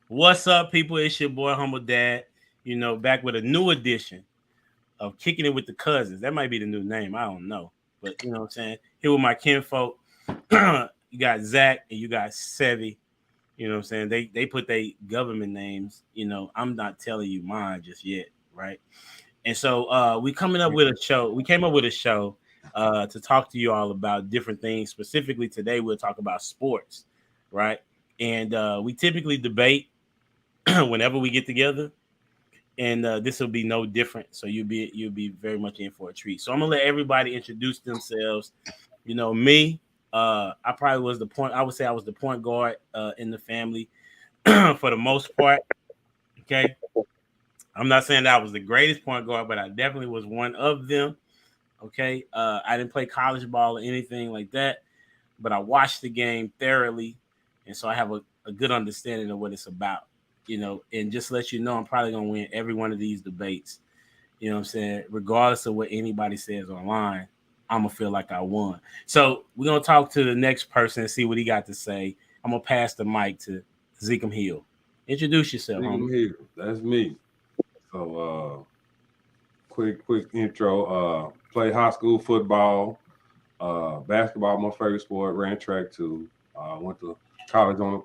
What's up, people? It's your boy Humble Dad. Back with a new edition of Kicking It with the Cousins. That might be the new name. I don't know. But you know what I'm saying? Here with my kinfolk. You got Zach and you got Sevy. You know what I'm saying? They put their government names. I'm not telling you mine just yet, right? And so we coming up with a show. We came up with a show to talk to you all about different things. Specifically today, we'll talk about sports, right? And we typically debate whenever we get together, and this will be no different. So you'll be very much in for a treat. So I'm gonna let everybody introduce themselves. Me. I probably was the point. I would say I was the point guard in the family for the most part. Okay, I'm not saying that I was the greatest point guard, but I definitely was one of them. Okay, I didn't play college ball or anything like that, but I watched the game thoroughly, and so I have a good understanding of what it's about. And just let you know, I'm probably gonna win every one of these debates. You know what I'm saying? Regardless of what anybody says online, I'm gonna feel like I won. So we're gonna talk to the next person and see what he got to say. I'm gonna pass the mic to Zekem Hill. Introduce yourself, Bring homie. him here. That's me. So, quick intro. Play high school football, basketball, my favorite sport. Ran track too. Went to college on a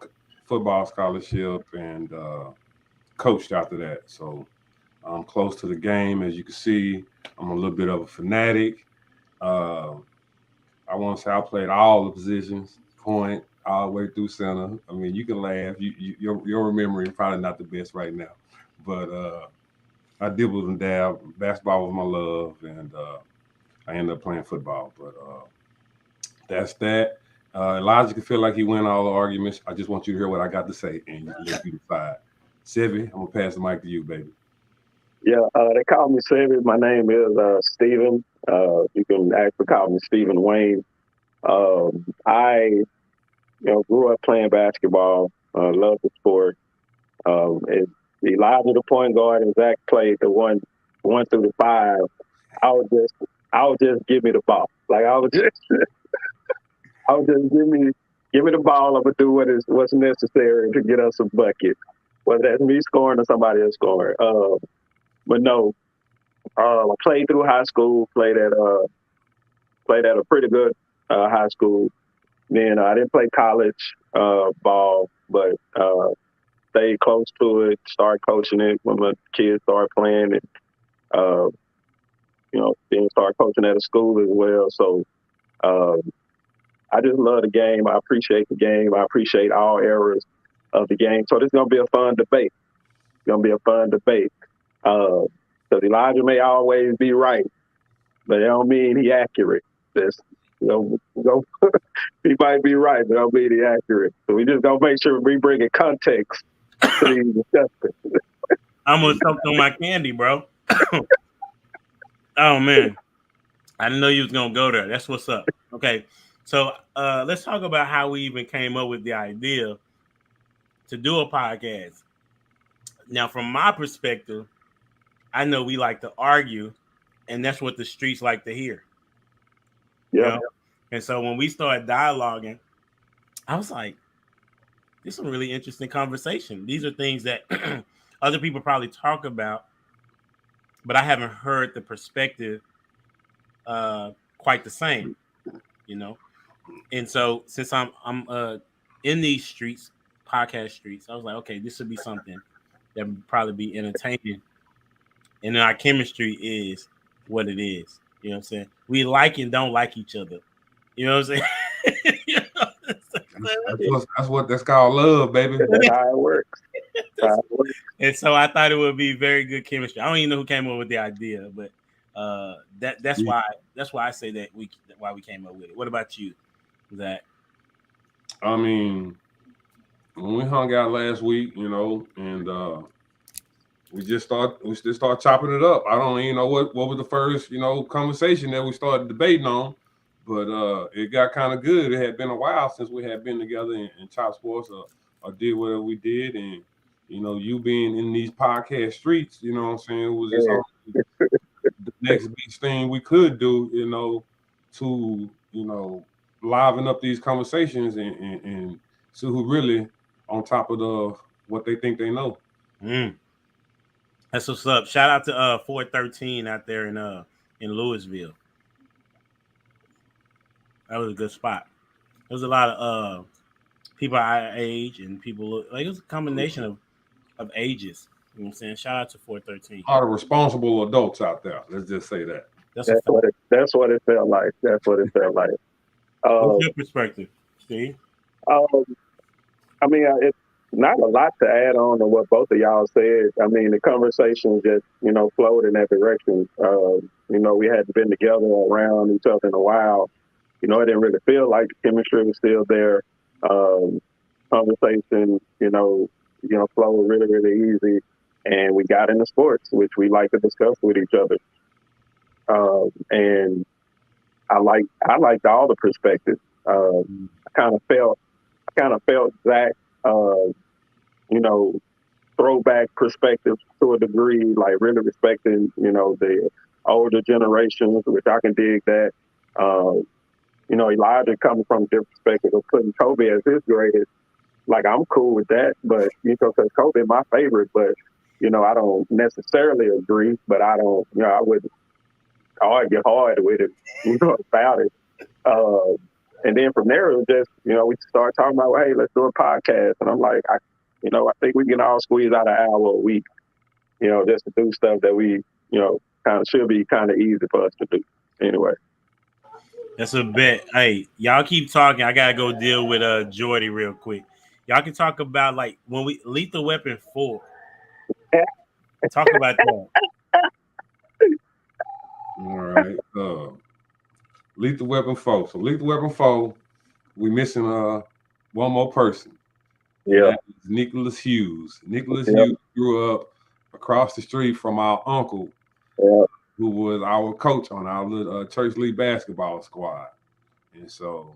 football scholarship and coached after that. So I'm close to the game, as you can see. I'm a little bit of a fanatic. Uh, I want to say I played all the positions, point all the way through center. I mean, you can laugh. Your memory is probably not the best right now, but I dibbled and dab. Basketball was my love, and I ended up playing football. But that's that. Elijah can feel like he win all the arguments. I just want you to hear what I got to say, and let you decide. Sevy, I'm gonna pass the mic to you, baby. Yeah, they call me Savage. My name is Stephen. You can actually call me Stephen Wayne. I grew up playing basketball. Love the sport. And Elijah, the point guard, and Zach played the one through the five. I would just, I would just give me the ball. Like I would just give me the ball. I'm gonna do what's necessary to get us a bucket, whether that's me scoring or somebody else scoring. But no, I played through high school. Played at a pretty good high school. Then I didn't play college ball, but stayed close to it. Started coaching it when my kids started playing, and uh, then started coaching at a school as well. So uh, I just love the game. I appreciate the game. I appreciate all eras of the game. So this is gonna be a fun debate. It's gonna be a fun debate. Because Elijah may always be right, but that don't mean he accurate. That's you know, he might be right, but don't mean he accurate. So we just gonna make sure we bring in context to these discussions. I'm gonna choke on my candy, bro. Oh man, I didn't know you was gonna go there. That's what's up. Okay, so let's talk about how we even came up with the idea to do a podcast. Now, from my perspective, I know we like to argue, and that's what the streets like to hear. You Yeah, know, and so when we started dialoguing, I was like, "This is a really interesting conversation. These are things that other people probably talk about, but I haven't heard the perspective quite the same." You know, and so since I'm in these streets, podcast streets, I was like, okay, this would be something that would probably be entertaining. And then our chemistry is what it is. You know what I'm saying? We like and don't like each other. You know what I'm saying? You know what I'm That's called love, baby. that's how it works. That's how it works. And so I thought it would be very good chemistry. I don't even know who came up with the idea, but that's Yeah. why I say that why we came up with it. What about you, Zach? I mean, when we hung out last week, and we just start chopping it up. I don't even know what was the first conversation that we started debating on, but it got kind of good. It had been a while since we had been together and chop sports or did whatever we did, and you being in these podcast streets, you know what I'm saying, it was just Yeah, on the next big thing we could do, to liven up these conversations and see who really on top of the what they think they know. That's what's up. Shout out to 413 out there in Louisville. That was a good spot. There was a lot of people our age and people like it was a combination of ages. You know what I'm saying? Shout out to 413. A lot of responsible adults out there. Let's just say that. That's what it felt like. That's what it felt like. What's your perspective, Steve? I mean, it's not a lot to add on to what both of y'all said. I mean, the conversation just, flowed in that direction. We hadn't been together around each other in a while. It didn't really feel like the chemistry was still there. Conversation, flowed really, really easy. And we got into sports, which we like to discuss with each other. And I liked all the perspectives. I kind of felt Zach, throwback perspective to a degree, like really respecting, the older generations, which I can dig that. Elijah coming from a different perspective of putting Kobe as his greatest. Like, I'm cool with that, but, because Kobe my favorite, but, I don't necessarily agree, but I don't, I wouldn't argue hard with it, about it. And then from there, it was just, we started talking about, hey, let's do a podcast. And I'm like, I think we can all squeeze out an hour a week, just to do stuff that we, kind of should be kind of easy for us to do anyway. That's a bet. Hey, y'all keep talking. I gotta go deal with Jordy real quick. Y'all can talk about like when we Lethal Weapon 4. Talk about that. All right. Lethal Weapon 4. So Lethal Weapon 4, we missing one more person. Yeah. Nicholas Hughes. Hughes grew up across the street from our uncle, who was our coach on our little church league basketball squad. And so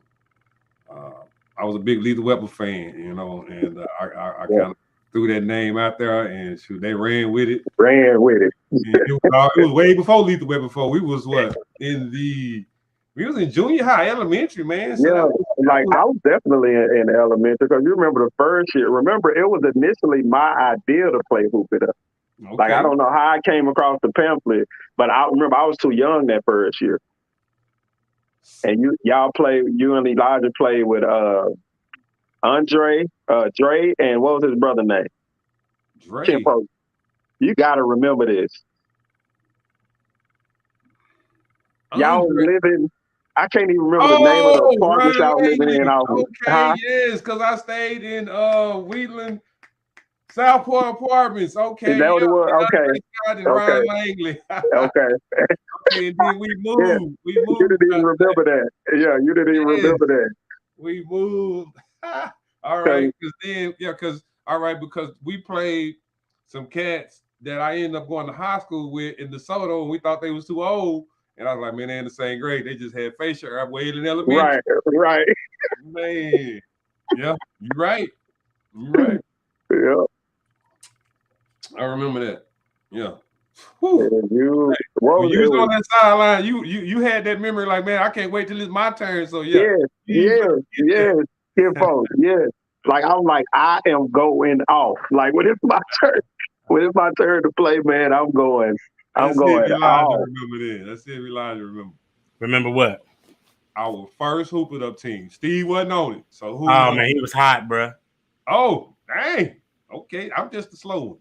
I was a big Lethal Weapon fan, and I kind of threw that name out there, and shoot, they ran with it. It was way before Lethal Weapon 4. We was we was in junior high, elementary, man. So I was definitely in elementary, because you remember the first year. Remember, it was initially my idea to play hoop it up. Okay. Like, I don't know how I came across the pamphlet, but I remember I was too young that first year. And you and Elijah played with Andre, Dre, and what was his brother's name? Dre. Kimpo. You got to remember this. Y'all living. I can't even remember the name of the apartment y'all living in. Okay, yes, because I stayed in Wheatland, Southport Apartments. Okay, is that what it was? Okay. Ryan Langley. Okay, and then we moved. Yeah. We moved. You didn't even remember that. Yeah, you didn't even remember that. We moved. All right, because we played some cats that I ended up going to high school with in DeSoto, and we thought they was too old. And I was like, man, they're in the same grade. They just had facial hair way in elementary. Right. Man, yeah, you're right. Yeah. I remember that. Yeah. You was on that sideline. You had that memory, like, man, I can't wait till it's my turn. So yes. Folks, yes. Like, I'm like, I am going off. Like, when it's my turn to play, man, I'm going. That's it, Elijah remember that. That's it, Elijah remember. Remember what? Our first Hoop It Up team. Steve wasn't on it. So who? Oh man, he was hot, bro. Oh, dang. Okay, I'm just the slow one.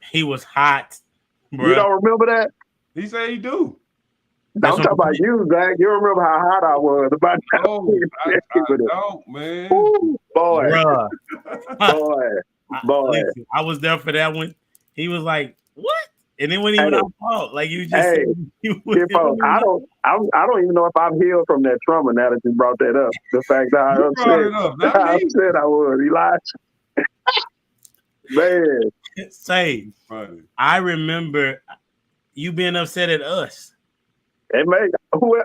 He was hot, bro. You don't remember that? He said he do. I'm talking about you, Zach. You remember how hot I was about that? Oh, I don't, man. Ooh, boy. Listen, I was there for that one. He was like, "What?" And then when he went out, fault, like you just said, I don't even know if I've healed from that trauma now that you brought that up. The fact that I upset I was, Elijah. Man. Say, I remember you being upset at us. And man,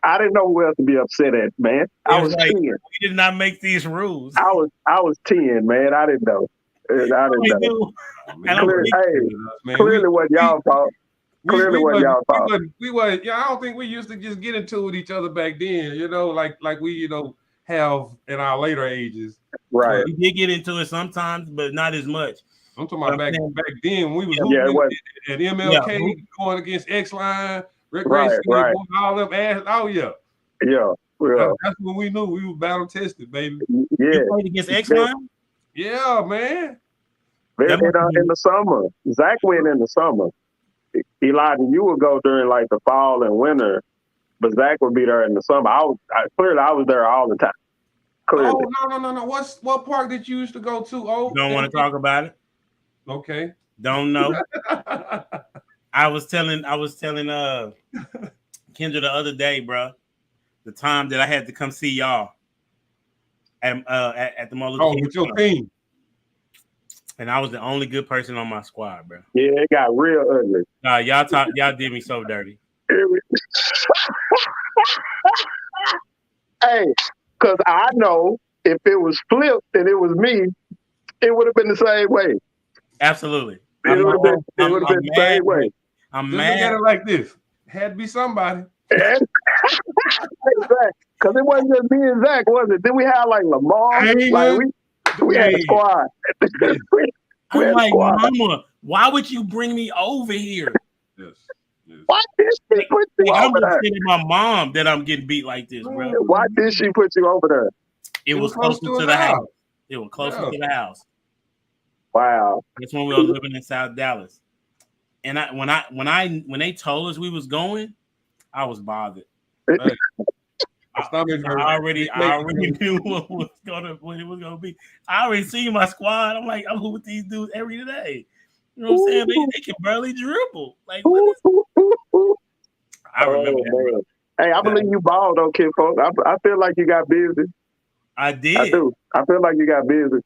I didn't know who else to be upset at, man. I was like, 10. We did not make these rules. I was 10, man. I didn't know. Clearly what y'all thought. We were. I don't think we used to just get into it with each other back then. Like we, have in our later ages. Right. We did get into it sometimes, but not as much. I'm talking about back then when we was Yeah, it was. at MLK going against X Line, Right, right. all them ass. Oh yeah. Yeah. That's when we knew we were battle tested, baby. Yeah. You played against X-Line? Yeah, man. In the summer. Zach went in the summer. Elijah, you would go during like the fall and winter, but Zach would be there in the summer. I was there all the time. Clearly. Oh no. What park did you used to go to? Oh, Don't want to talk about it. Okay. Don't know. I was telling Kendra the other day, bro, the time that I had to come see y'all at the Martin Luther King with your team. And I was the only good person on my squad, bro. Yeah, it got real ugly. Y'all did me so dirty. Hey, because I know if it was flipped and it was me, it would have been the same way. Absolutely. It would have been the same way. I'm Just mad. look at it like this. Had to be somebody. Because it wasn't just me and Zach, was it? Then we had like Lamar. Like we had a squad. I'm like, Mama, why would you bring me over here? Yes. Why did she put you over there? I'm telling my mom that I'm getting beat like this, bro. Why did she put you over there? It was closer to the house. It was closer to the house. Wow. That's when we were living in South Dallas. And when they told us we was going, I was bothered. Hey. I already knew what it was gonna be. I already seen my squad. I'm like, I'm with these dudes every day. You know what I'm saying? They can barely dribble. Like, what is I remember that. Hey, I believe you balled though, kid folks. I feel like you got busy. I did. I do. I feel like you got busy.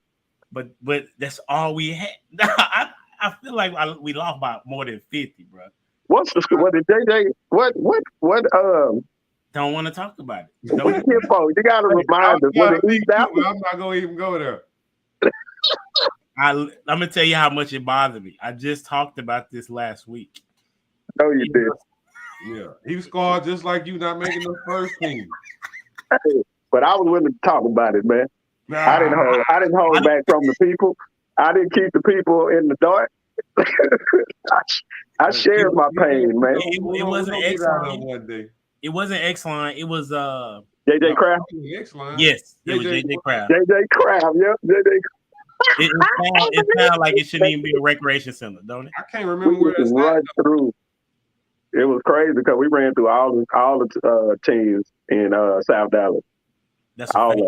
But that's all we had. I feel like we lost by more than 50, bro. What did JJ? What? Don't want to talk about it. You got to remind us. I'm not gonna even go there. I'm gonna tell you how much it bothered me. I just talked about this last week. No, you did. Yeah, he scored just like you, not making the first team. Hey, but I was willing to talk about it, man. I didn't hold back from the people. I didn't keep the people in the dark. I shared my pain, man. It wasn't X-Line. It wasn't X-Line. It was JJ Craft. Yes, it was JJ Craft. JJ Craft. Yep, JJ. It sounds like it shouldn't even be a recreation center, don't it? I can't remember where it's right through. It was crazy because we ran through all the teams in South Dallas. That's a fact.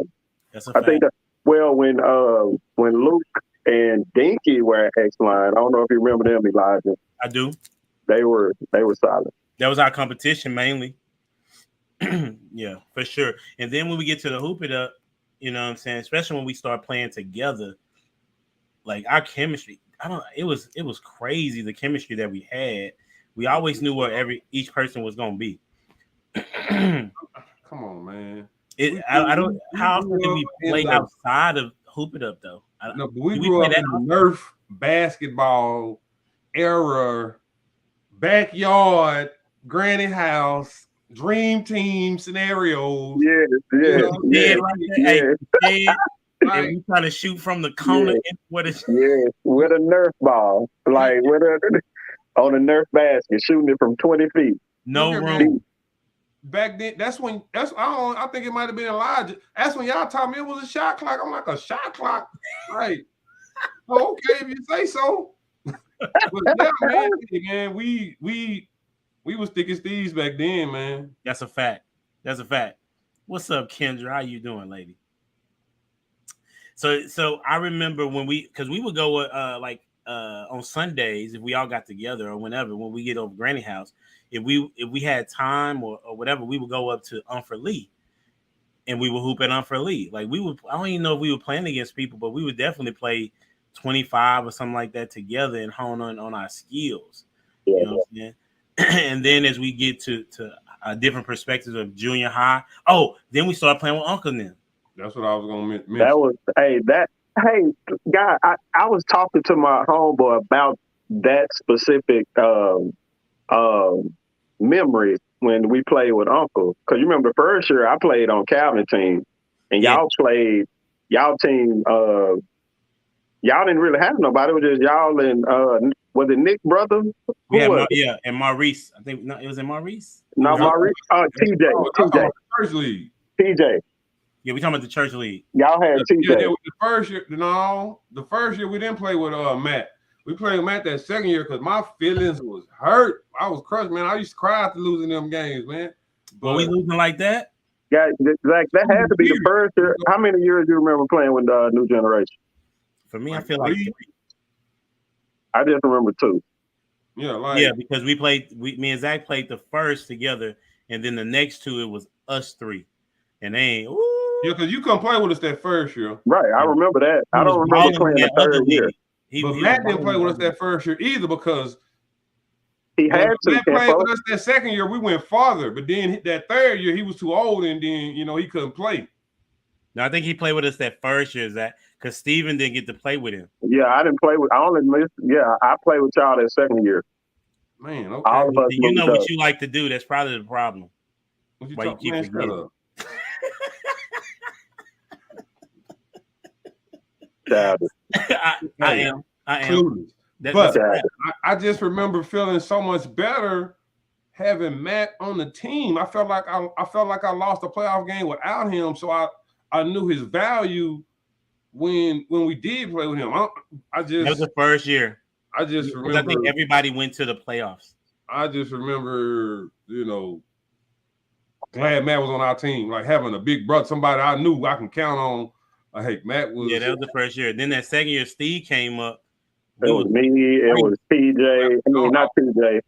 That's a fact. I think when Luke and Dinky were at X-Line, I don't know if you remember them, Elijah. I do. They were solid. That was our competition mainly. Yeah, for sure. And then when we get to the Hoop It Up, you know what I'm saying, especially when we start playing together, like our chemistry, it was crazy, the chemistry that we had. We always knew where each person was gonna be. Come on, man. How often did we play outside of Hoop It Up though? No, but we grew up in the Nerf basketball era, backyard, granny house, dream team scenarios. Yeah. And we trying to shoot from the corner. With a Nerf ball, like on a Nerf basket, shooting it from 20 feet. No room. Back then, I think it might have been Elijah. That's when y'all taught me it was a shot clock. I'm like, a shot clock, right? Okay, if you say so. But yeah, man, we was thick as thieves back then, man. That's a fact. What's up, Kendra? How you doing, lady? So I remember when we would go on Sundays if we all got together or whenever when we get over Granny house, if we had time or whatever, we would go up to Umford Lee and we would hoop at Umford Lee. Like I don't even know if we were playing against people, but we would definitely play 25 or something like that together and hone on our skills. Yeah. You know what I'm saying? And then as we get to different perspectives of junior high, then we start playing with Uncle Nim. That's what I was gonna mention. Guy, I was talking to my homeboy about that specific memory when we played with Uncle. Because you remember the first year I played on Calvin team, and y'all played y'all team. Y'all didn't really have nobody. It was just y'all and was it Nick brother? We Who had was it? and Maurice. I think no, it was in Maurice. No, No. Maurice. TJ. Oh, I'm talking TJ. about the first league. TJ. Yeah, we talking about the church league. Y'all had TJ. Yeah, the first year, no, the first year we didn't play with Matt. We played with Matt that second year because my feelings was hurt. I was crushed, man. I used to cry after losing them games, man. But we losing like that? Yeah, Zach, that had to be the first year. How many years do you remember playing with the New Generation? For me, I feel like 3. I just remember 2. Yeah, because me and Zach played the first together, and then the next 2 it was us 3, and they ain't. Yeah, because you couldn't play with us that first year. Right, I remember that. I don't remember playing the third year. But Matt didn't play with us that first year either because he had to. Matt played with us that second year. We went farther, but then that third year he was too old, and then he couldn't play. No, I think he played with us that first year, Zach, because Steven didn't get to play with him. Yeah, I didn't play with. I only missed. Yeah, I played with y'all that second year. Man, okay. All of us you know what you like to do. That's probably the problem. Why you keep forgetting? I am. But I just remember feeling so much better having Matt on the team. I felt like I lost a playoff game without him, so I knew his value when we did play with him. That was the first year. I just remember. I think everybody went to the playoffs. I just remember, glad Matt was on our team, like having a big brother, somebody I knew I can count on. Hey, Matt was. Yeah, that was the first year. Then that second year, Steve came up. It was me. It was TJ. I mean, not TJ.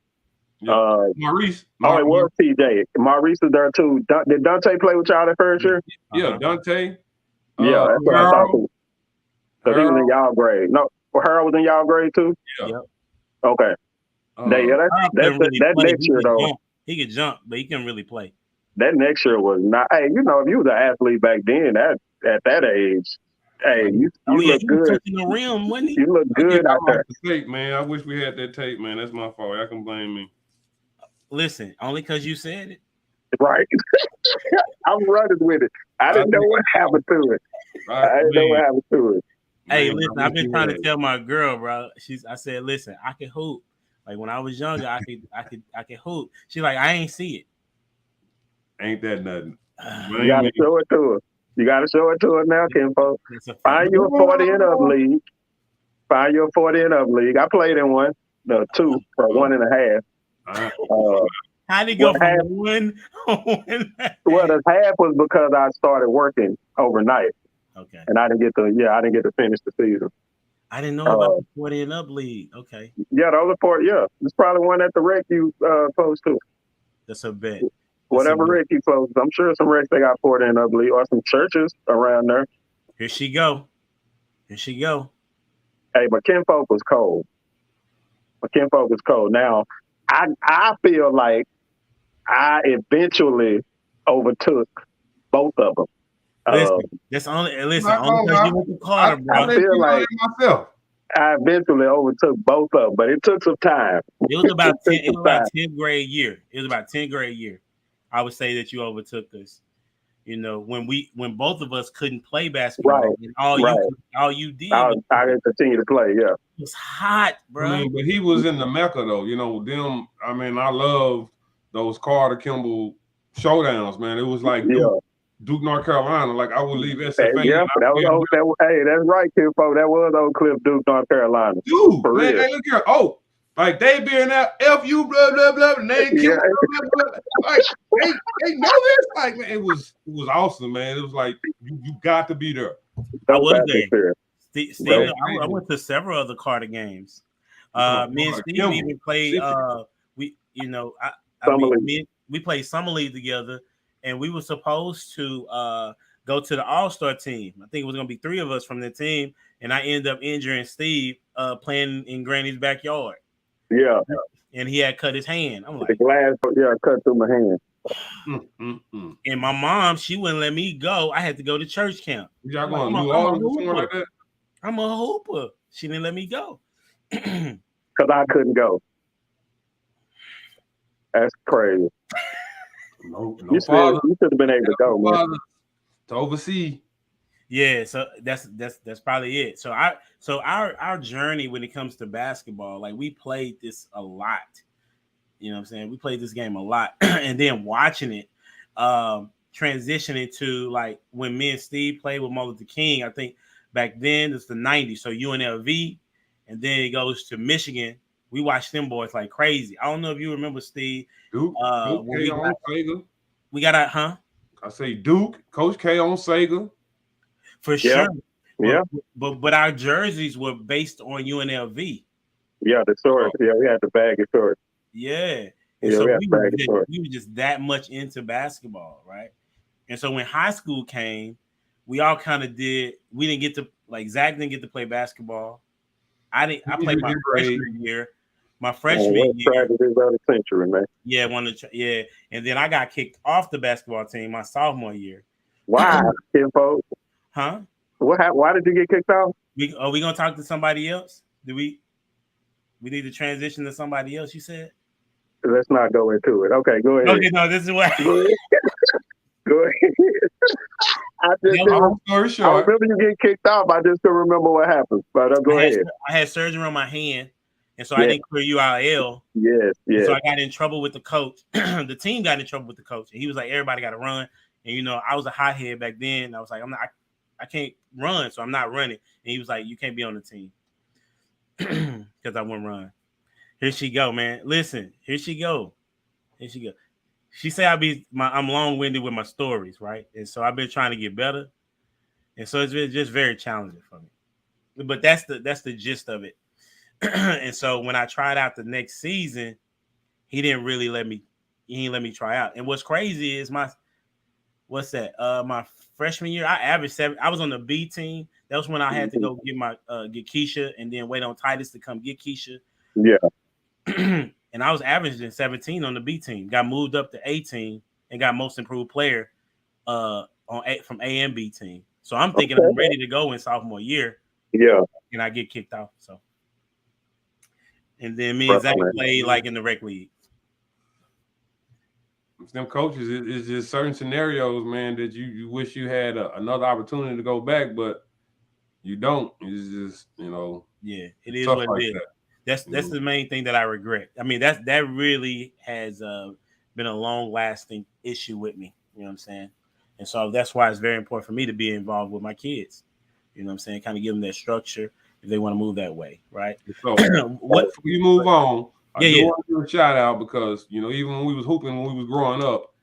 Yeah. Maurice. Oh, it was TJ. Maurice was there too. Did Dante play with y'all that first year? Yeah, Dante. Yeah, that's what I thought too. So he was in y'all grade. No, Harold was in y'all grade too? Yeah. Okay. That next year though. He could jump, but he couldn't really play. That next year was not. Hey, if you was an athlete back then, at that age, hey, you look good. The rim, wasn't he? You look good out there. The tape, man. I wish we had that tape, man. That's my fault. I can blame me. Listen, only because you said it. Right. I'm running with it. I didn't know what happened to it. I didn't know what happened to it. Hey, listen, I've been trying to tell my girl, bro. I said, listen, I can hoop. Like when I was younger, I could hoop. She's like, I ain't see it. Ain't that nothing? You gotta show it to her. You gotta show it to her now, Kinfolk. Find you a 40 and up league. Find you a 40 and up league. I played in one, 2 for 1.5. How did it go from 1? Well, the half was because I started working overnight. Okay. And I didn't get to finish the season. I didn't know about the 40 and up league. Okay. Yeah, the other part, yeah. It's probably one at the rec you close to. That's a bet. Whatever rec you close. I'm sure some recs they got 40 and up league or some churches around there. Here she go. Hey, but Kinfolk was cold. Now, I feel like I eventually overtook both of them. Listen, only because you went to Carter, bro. I feel like myself. I eventually overtook both of them, but it took some time. It was about 10th grade year. I would say that you overtook us. When both of us couldn't play basketball, right. And all you did. I continue to play. Yeah, it was hot, bro. I mean, but he was in the Mecca though. Them. I mean, I love those Carter Kimball showdowns, man. It was like Duke, North Carolina. Like I would leave SFA. Yeah, hey, that's right, Kinfolk. That was Oak Cliff, Duke, North Carolina. Dude, man, hey, look here. Oh, like they being out FU blah blah blah, name blah, blah, blah. Like they know this. Like man, it was awesome, man. It was like you got to be there. I was there. Steve, I went to several other Carter games. Me and Steve even played. We played summer league together, and we were supposed to go to the All-Star team. I think it was going to be 3 of us from the team, and I ended up injuring Steve playing in Granny's backyard. Yeah, and he had cut his hand. I'm like, the glass, cut through my hand. And my mom, she wouldn't let me go. I had to go to church camp. Y'all going to New Orleans or something like that? I'm a hooper. She didn't let me go because I couldn't go. That's crazy. No you should have been able to go, man. To oversee. Yeah, so that's probably it. So our journey when it comes to basketball, like we played this a lot. You know what I'm saying? We played this game a lot, and then watching it transitioning to like when me and Steve played with Martin Luther King. I think back then it's the '90s, so UNLV, and then it goes to Michigan. We watched them boys like crazy. I don't know if you remember Steve. Duke, Coach When K on Sega. we got out, huh? I say Duke, Coach K on Sega. For sure. Yeah. But our jerseys were based on UNLV. Yeah, the sword. Yeah, we had the bag of sword. Yeah. And Yeah, so we had the bag of sword. we were just that much into basketball, right? And so when high school came, we all kind of did. We didn't get to like Zach didn't get to play basketball. I didn't. I played my freshman year. My freshman year. Tragedies of the century, man. Yeah, and then I got kicked off the basketball team my sophomore year. Why, kinfolk? Huh? Why did you get kicked off? Are we gonna talk to somebody else? Do we need to transition to somebody else? You said. Let's not go into it. Okay, go ahead. Okay, no, this is what. Go ahead. Go ahead. I remember you getting kicked off. I just couldn't remember what happened. But go ahead. I had surgery on my hand, and so I didn't clear URL. Yes. So I got in trouble with the coach. The team got in trouble with the coach, and he was like, "Everybody got to run." And I was a hothead back then. I was like, I can't run, so I'm not running. And he was like, "You can't be on the team because I wouldn't run." Here she go, man. Listen, here she go. She say I'm long-winded with my stories, right? And so I've been trying to get better. And so it's been just very challenging for me. But that's the gist of it. And so when I tried out the next season, he didn't let me try out. And what's crazy is my freshman year, I averaged 7. I was on the B team. That was when I had to go get Keisha and then wait on Titus to come get Keisha. Yeah. And I was averaging 17 on the B team. Got moved up to A team and got most improved player from A and B team. So I'm thinking I'm ready to go in sophomore year. Yeah. And I get kicked off. So and then me and Zach played like in the rec league. Them coaches, it's just certain scenarios, man, that you wish you had another opportunity to go back, but you don't. It's just, Yeah, it is what it is. That's the main thing that I regret. I mean, that really has been a long-lasting issue with me. You know what I'm saying? And so that's why it's very important for me to be involved with my kids. You know what I'm saying? Kind of give them that structure if they want to move that way, right? So before you move on, I want to give a shout out because even when we was hooping, when we was growing up,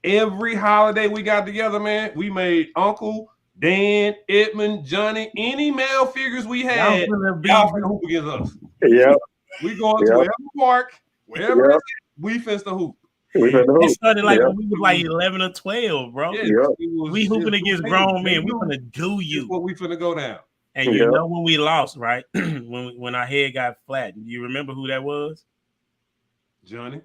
every holiday we got together, man, we made Uncle Dan, Edmund, Johnny, any male figures we had, y'all finna hoop against us. Yeah. We going to wherever park, wherever it's at, we finna hoop. It started like when we was like 11 or 12, bro. Yeah, we hooping against grown men. We finna do you. That's what we finna go down. And you know when we lost, right? when our head got flattened. Do you remember who that was? Johnny.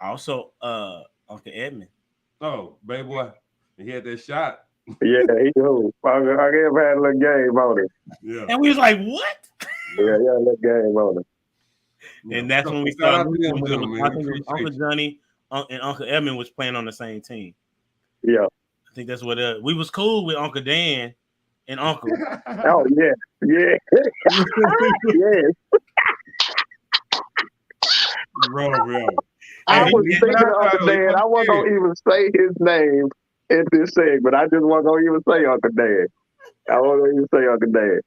Also, Uncle Edmund. Oh, baby boy. He had that shot. Yeah, he do. I ever had a little game on it. Yeah. And we was like, what? Yeah, a little game on it. And that's when we started. Uncle Johnny and Uncle Edmund was playing on the same team. Yeah. I think that's what we was cool with Uncle Dan and Uncle. Oh, yeah. Yeah. Yes. Bro. I was thinking of Uncle Dan. I wasn't going to even say his name in this segment. I just wasn't going to even say Uncle Dan. I wasn't going to even say Uncle Dan.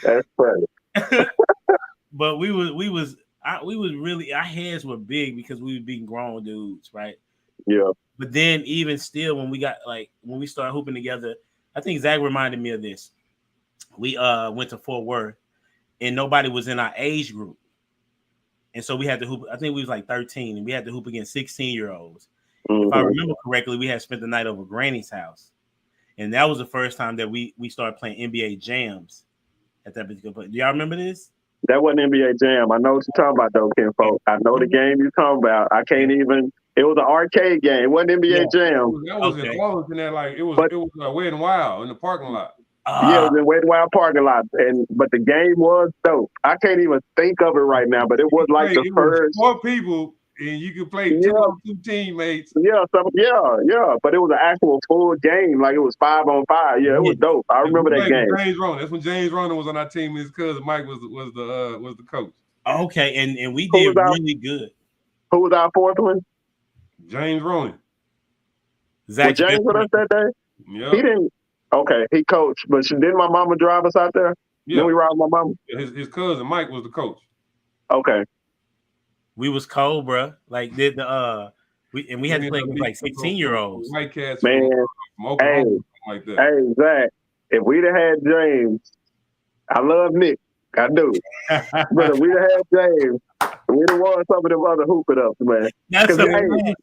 That's funny. But we was really, our heads were big because we were being grown dudes, right? Yeah. But then even still, when we started hooping together, I think Zach reminded me of this. We went to Fort Worth and nobody was in our age group. And so we had to hoop. I think we was like 13 and we had to hoop against 16-year-olds. Mm-hmm. If I remember correctly, we had spent the night over Granny's house. And that was the first time that we started playing NBA jams at that particular point. Do y'all remember this? That wasn't NBA Jam. I know what you're talking about, though, kinfolk. I know the game you're talking about. I can't even. It was an arcade game. It wasn't NBA Jam. That was enclosed in there, like it was Wet n Wild in the parking lot. Yeah, it was in Wet n Wild parking lot, but the game was dope. I can't even think of it right now, but it was like the first. 4 people and you could play Yeah. 2-on-2 teammates. Yeah, but it was an actual full game. Like it was 5-on-5. Yeah, it was dope. I remember that game. James Ronan. That's when James Ronan was on our team. His cousin Mike was the coach. Okay, and we did really good. Who was our fourth one? James Ronan. Zach was James with us that day? Yeah. He didn't. Okay, he coached, but didn't my mama drive us out there? Yeah. Then we ride with my mama. His cousin Mike was the coach. Okay. We was cold, bro. Like we had to play with like 16-year-olds. White cats, man. From Oklahoma, like that. Hey, Zach, if we'd have had James, I love Nick, I do. But if we'd have had James, we'd have won some of them other hooping ups, man. That's do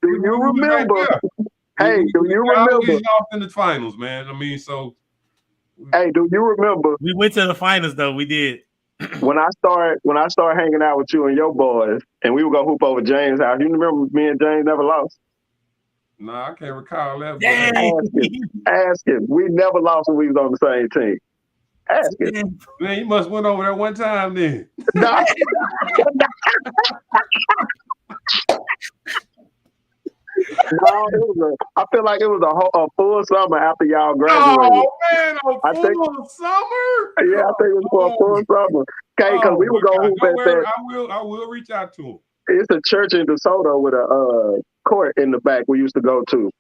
you remember? Hey, do you remember? We lost in the finals, man. I mean, so. Hey, do you remember? We went to the finals, though. We did. When I started hanging out with you and your boys, and we would go hoop over James' house. You remember me and James never lost? Nah, I can't recall that. Ask him. We never lost when we was on the same team. Ask him. Man, you must went over there one time then. No. No, I feel like it was a full summer after y'all graduated. Oh man, full summer? Yeah, I think it was for a full summer. Okay, because we were going hoop at that. I will reach out to him. It's a church in DeSoto with a court in the back we used to go to.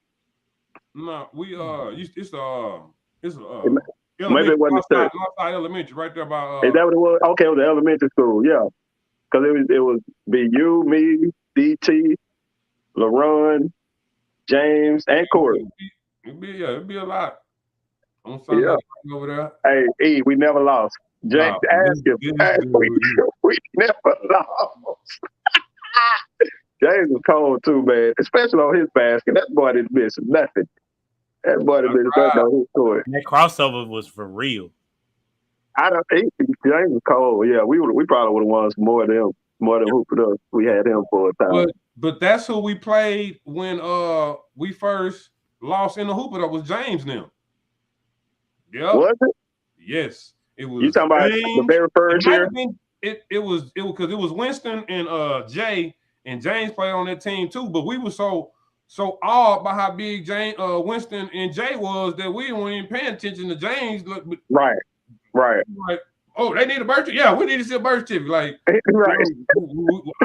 No, we it's maybe it wasn't the church. Northside Elementary, right there by. Is that what it was? Okay, it was the elementary school. Yeah, because it was be you, me, DT, LaRon, James, and Corey. It'd be a lot. On Sunday over there. Hey, E, we never lost. James, ask him. We never lost. James was cold too, man. Especially on his basket. That boy didn't miss nothing. That boy didn't miss nothing on his court. That crossover was for real. James was cold. Yeah, we probably would have won some more than hooping us. We had him for a time. But that's who we played when we first lost in the hooping up was James now. Yeah. Was it? Yes. It was. You talking about the very first year? It was because it was Winston and Jay and James played on that team too. But we were so awed by how big Winston and Jay was that we weren't even paying attention to James. Right. Like, oh, they need a birth certificate. Yeah, we need to see a birth certificate. Like, right.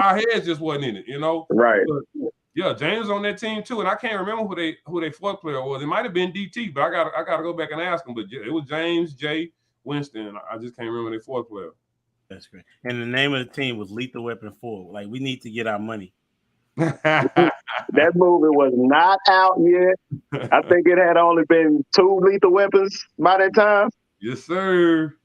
Our heads just wasn't in it, you know. Right. But, yeah, James was on that team too, and I can't remember who they fourth player was. It might have been DT, but I gotta go back and ask him. But it was James, Jay, Winston. I just can't remember their fourth player. That's great. And the name of the team was Lethal Weapon 4. Like, we need to get our money. That movie was not out yet. I think it had only been 2 Lethal Weapons by that time. Yes, sir.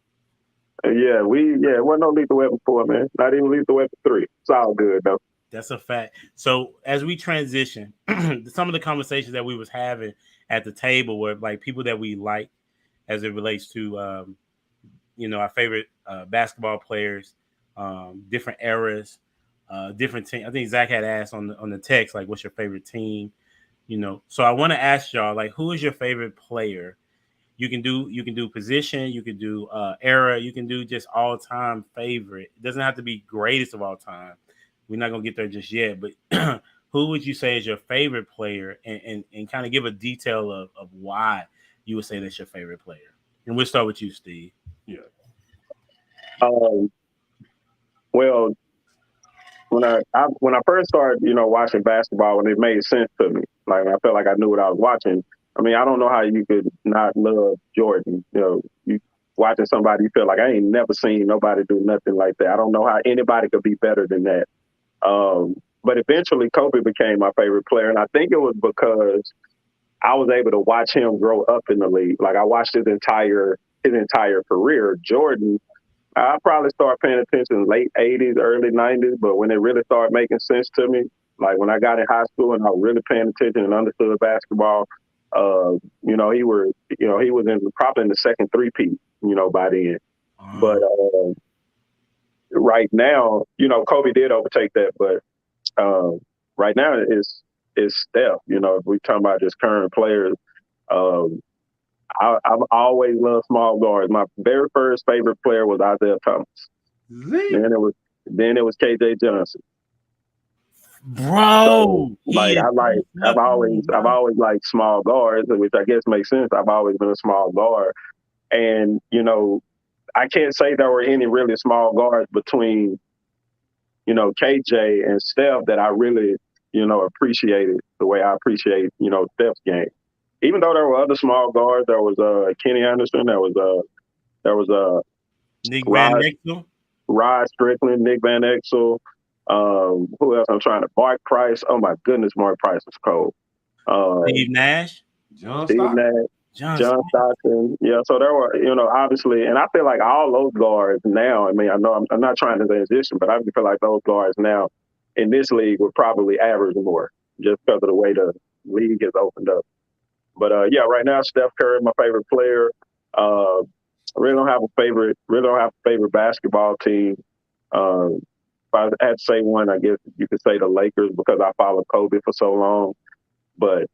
Yeah, it wasn't no Lethal Weapon 4, man. Not even Lethal Weapon 3. It's all good though. That's a fact. So as we transition, some of the conversations that we was having at the table were like people that we like as it relates to our favorite basketball players, different eras, different teams. I think Zach had asked on the text, like, what's your favorite team? So I want to ask y'all, like, who is your favorite player? You can do position, you can do era, you can do just all-time favorite. It doesn't have to be greatest of all time. We're not gonna get there just yet, but who would you say is your favorite player, and kind of give a detail of why you would say that's your favorite player? And we'll start with you, Steve. Yeah. Well, when I first started, watching basketball, when it made sense to me, like I felt like I knew what I was watching. I mean, I don't know how you could not love Jordan. You watching somebody, you feel like I ain't never seen nobody do nothing like that. I don't know how anybody could be better than that. But eventually Kobe became my favorite player. And I think it was because I was able to watch him grow up in the league. Like, I watched his entire career. Jordan, I probably started paying attention in late 80s, early 90s. But when it really started making sense to me, like when I got in high school and I was really paying attention and understood basketball, he was probably in the second threppeat, by then. But right now, Kobe did overtake that, but right now it's Steph. If we talking about just current players, I've always loved small guards. My very first favorite player was Isaiah Thomas. Then it was KJ Johnson. bro. Like I've always liked small guards, which I guess makes sense. I've always been a small guard, and I can't say there were any really small guards between KJ and Steph that I really appreciated the way I appreciate Steph's game. Even though there were other small guards, there was Kenny Anderson, there was Nick Van Exel, Rod Strickland, Nick Van Exel. Who else I'm trying to? Mark Price. Oh my goodness, Mark Price was cold. Steve Nash, John Stockton. Yeah, so there were, obviously, and I feel like all those guards now, I mean, I know I'm not trying to transition, but I feel like those guards now in this league would probably average more just because of the way the league has opened up. But yeah, right now Steph Curry is my favorite player. I really don't have a favorite basketball team. If I had to say one, I guess you could say the Lakers because I followed Kobe for so long. But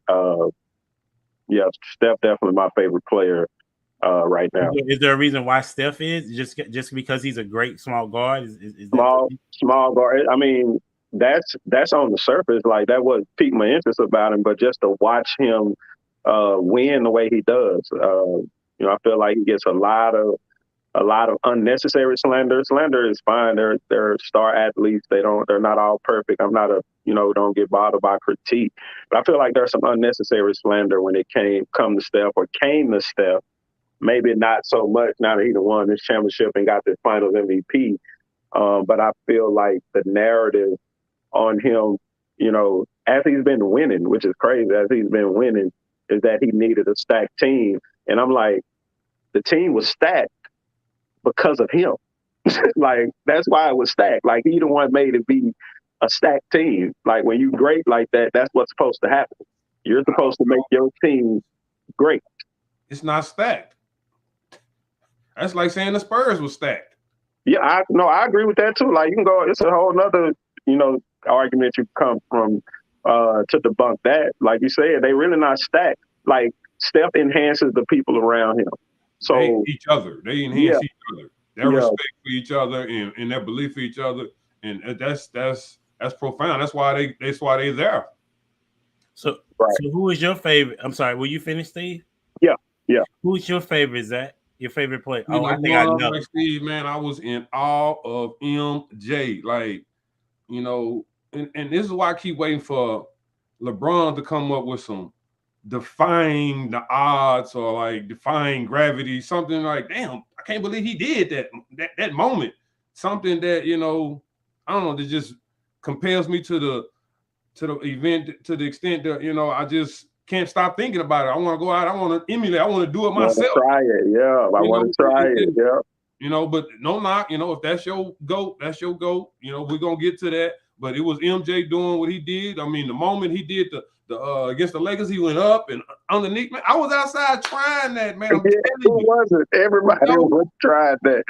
yeah, Steph definitely my favorite player right now. Is there a reason why Steph is just because he's a great small guard? Is small guard? I mean, that's on the surface. Like that would pique my interest about him, but just to watch him win the way he does, I feel like he gets a lot of unnecessary slander. Slander is fine. They're star athletes. They're not all perfect. I'm not don't get bothered by critique. But I feel like there's some unnecessary slander when it came to Steph. Maybe not so much now that he won this championship and got this Finals MVP. But I feel like the narrative on him, as he's been winning, which is crazy, as he's been winning, is that he needed a stacked team. And I'm like, the team was stacked because of him. Like, that's why it was stacked. Like, he the one made it be a stacked team. Like, when you great like that, that's what's supposed to happen. You're supposed to make your team great. It's not stacked. That's like saying the Spurs was stacked. Yeah, I agree with that too. Like, you can go, it's a whole nother, argument you come from to debunk that. Like you said, they really not stacked. Like, Steph enhances the people around him. So they enhance each other. Their respect for each other and their belief for each other, and that's profound. That's why they there. So who is your favorite? I'm sorry, will you finish, Steve? Yeah. Who's your favorite, Zach? Your favorite player? I think I know. Like Steve, man, I was in awe of MJ. Like, and this is why I keep waiting for LeBron to come up with some defying the odds or like defying gravity, something like, damn, I can't believe he did that moment. Something that, I don't know, that just compels me to the event to the extent that, I just can't stop thinking about it. I want to go out, I want to emulate, I want to do it myself. Try it, yeah. I want to try it, yeah. But no knock, if that's your GOAT, that's your GOAT. We're gonna get to that. But it was MJ doing what he did. I mean, the moment he did the against the Lakers, he went up and underneath. Man, I was outside trying that, man. Who wasn't? Everybody was trying that.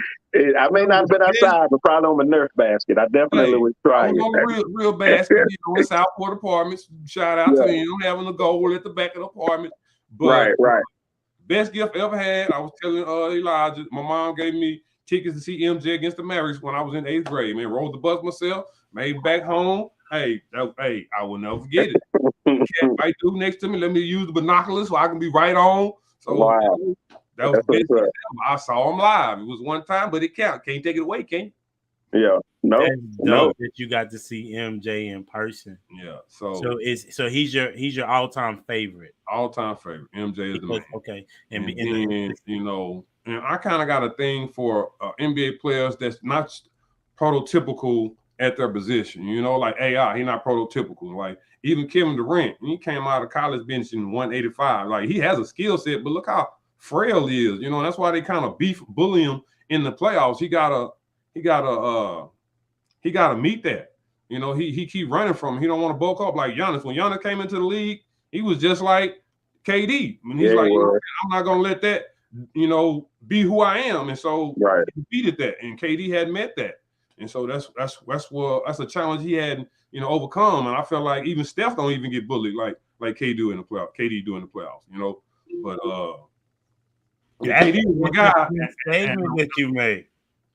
I may not have been outside, but probably on the Nerf basket. I definitely was trying. I was on the real basket, in Southport Apartments. Shout out to him having a goal at the back of the apartment. But right. Best gift I ever had. I was telling Elijah, my mom gave me tickets to see MJ against the Mavericks when I was in 8th grade. Man, rode the bus myself, made it back home. Hey, I will never forget it. Cat right dude next to me, let me use the binoculars so I can be right on. So that was the best. I saw him live. It was one time, but it counts. Can't take it away, can you? Yeah. No. That you got to see MJ in person. Yeah. So he's your all-time favorite. All-time favorite. MJ is the man. Okay. And I kind of got a thing for NBA players that's not prototypical at their position. Like AI, he's not prototypical. Like even Kevin Durant, he came out of college bench in 185. Like he has a skill set, but look how frail he is. That's why they kind of bully him in the playoffs. He gotta meet that. He keep running from him. He don't want to bulk up like Giannis. When Giannis came into the league, he was just like KD. I mean, he's I'm not gonna let that, be who I am. And so he defeated that, and KD had met that. And so that's a challenge he had, overcome. And I felt like even Steph don't even get bullied like KD do in the playoffs. But KD was my guy. Statement that you made.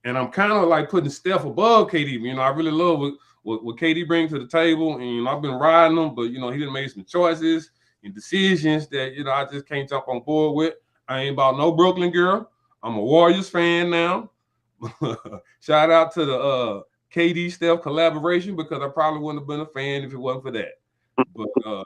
and I'm kind of like putting Steph above KD. You know, I really love what KD brings to the table, and you know, I've been riding him, but you know, he done made some choices and decisions that you know I just can't jump on board with. I ain't about no Brooklyn girl. I'm a Warriors fan now. Shout out to the KD Steph collaboration, because I probably wouldn't have been a fan if it wasn't for that. But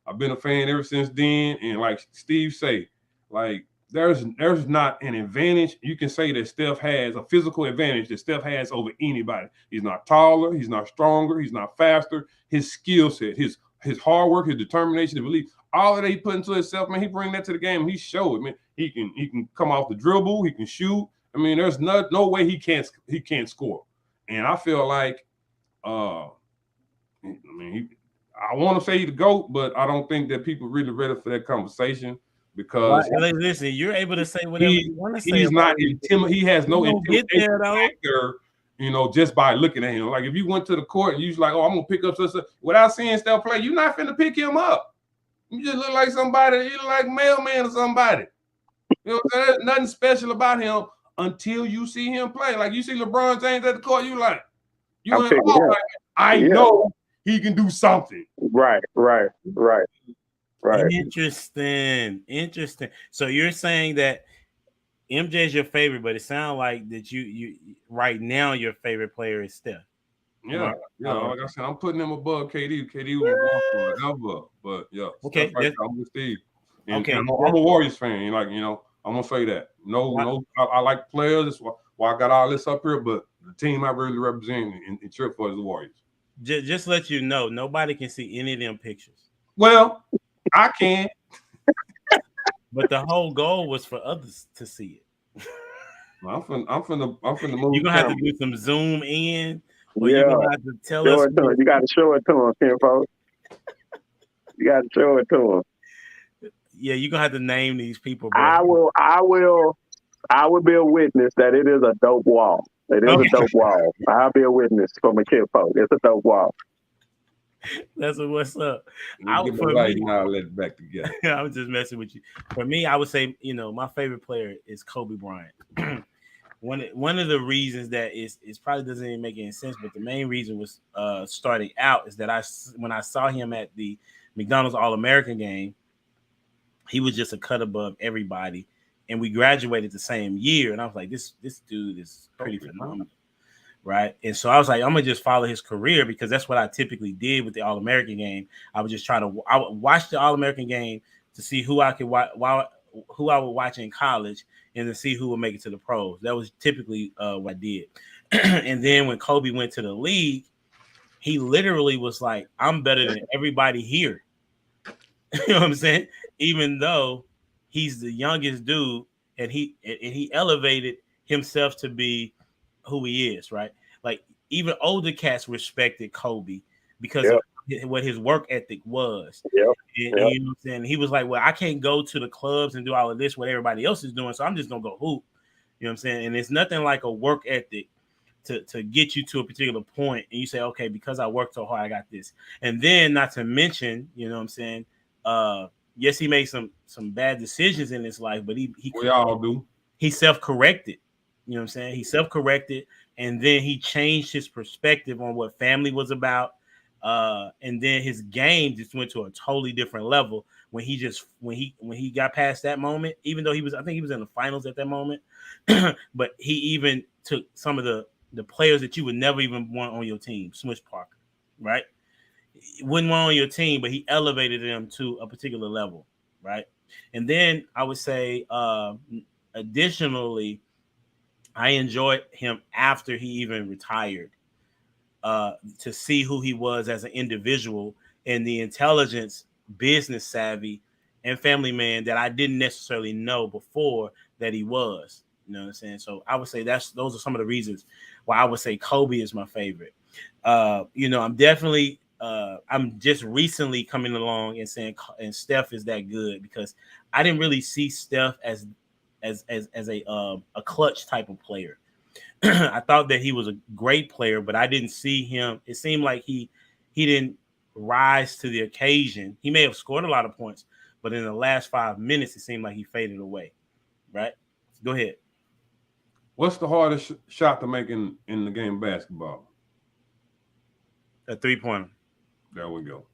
I've been a fan ever since then. And like Steve say, like there's not an advantage you can say that Steph has, a physical advantage that Steph has over anybody. He's not taller, he's not stronger, he's not faster. His skill set, his hard work, his determination, to believe, all of that he put into himself, man, he bring that to the game. He showed it, man. He can come off the dribble, he can shoot. I mean, there's no way he can't score. And I feel like, I want to say he's the GOAT, but I don't think that people really ready for that conversation, because listen, you're able to say whatever you want to say. He's not intimidating. He has no intimidation factor, you know, just by looking at him. Like if you went to the court and you was like, oh, I'm gonna pick up such without seeing Steph play, you're not finna pick him up. You just look like somebody, you look like Mailman or somebody. You know, there's nothing special about him until you see him play. Like you see LeBron James at the court, you like, I know he can do something. Right. Interesting. So you're saying that MJ is your favorite, but it sounds like that you right now your favorite player is Steph. Yeah. Like I said, I'm putting him above KD. KD was forever, but yeah. Okay, I'm with Steve. And I'm a Warriors fan. Like, you know, I'm gonna say that. I like players. That's why I got all this up here. But the team I really represent and cheer for is the Warriors. Just let you know, nobody can see any of them pictures. Well, I can. But the whole goal was for others to see it. I'm finna move. You're gonna have to do some zoom in, or you're gonna have to tell us. You got to show it to him, folks. You got to show it to him. Yeah, you're gonna have to name these people. Bro. I will be a witness that it is a dope wall. It is a dope wall. I'll be a witness for my kid folk. It's a dope wall. That's what's up. Now let it back together. I was just messing with you. For me, I would say, you know, my favorite player is Kobe Bryant. One of the reasons that is probably doesn't even make any sense, but the main reason was starting out is that when I saw him at the McDonald's All-American game, he was just a cut above everybody, and we graduated the same year. And I was like, this dude is pretty phenomenal. Right. And so I was like, I'm going to just follow his career, because that's what I typically did with the All-American game. I would just I would watch the All-American game to see who I could who I would watch in college, and to see who would make it to the pros. That was typically what I did. And then when Kobe went to the league, he literally was like, I'm better than everybody here. You know what I'm saying? Even though he's the youngest dude, and he elevated himself to be who he is, right? Like even older cats respected Kobe because of what his work ethic was. And, you know what I'm saying? He was like, well, I can't go to the clubs and do all of this what everybody else is doing, so I'm just gonna go hoop. You know what I'm saying? And it's nothing like a work ethic to get you to a particular point, and you say, okay, because I worked so hard, I got this. And then not to mention, you know what I'm saying? Yes, he made some bad decisions in his life, but we all do. He self-corrected. You know what I'm saying? He self-corrected, and then he changed his perspective on what family was about. And then his game just went to a totally different level when he got past that moment, even though I think he was in the finals at that moment. But he even took some of the players that you would never even want on your team, Smush Parker, right? Wouldn't want on your team, but he elevated them to a particular level, right? And then I would say, additionally, I enjoyed him after he even retired, to see who he was as an individual and the intelligence, business savvy, and family man that I didn't necessarily know before that he was. You know what I'm saying? So I would say those are some of the reasons why I would say Kobe is my favorite. You know, I'm definitely I'm just recently coming along and saying and Steph is that good, because I didn't really see Steph as a clutch type of player. I thought that he was a great player, but I didn't see him. It seemed like he didn't rise to the occasion. He may have scored a lot of points, but in the last 5 minutes, it seemed like he faded away. Right? Go ahead. What's the hardest shot to make in the game of basketball? A 3-pointer. There we go.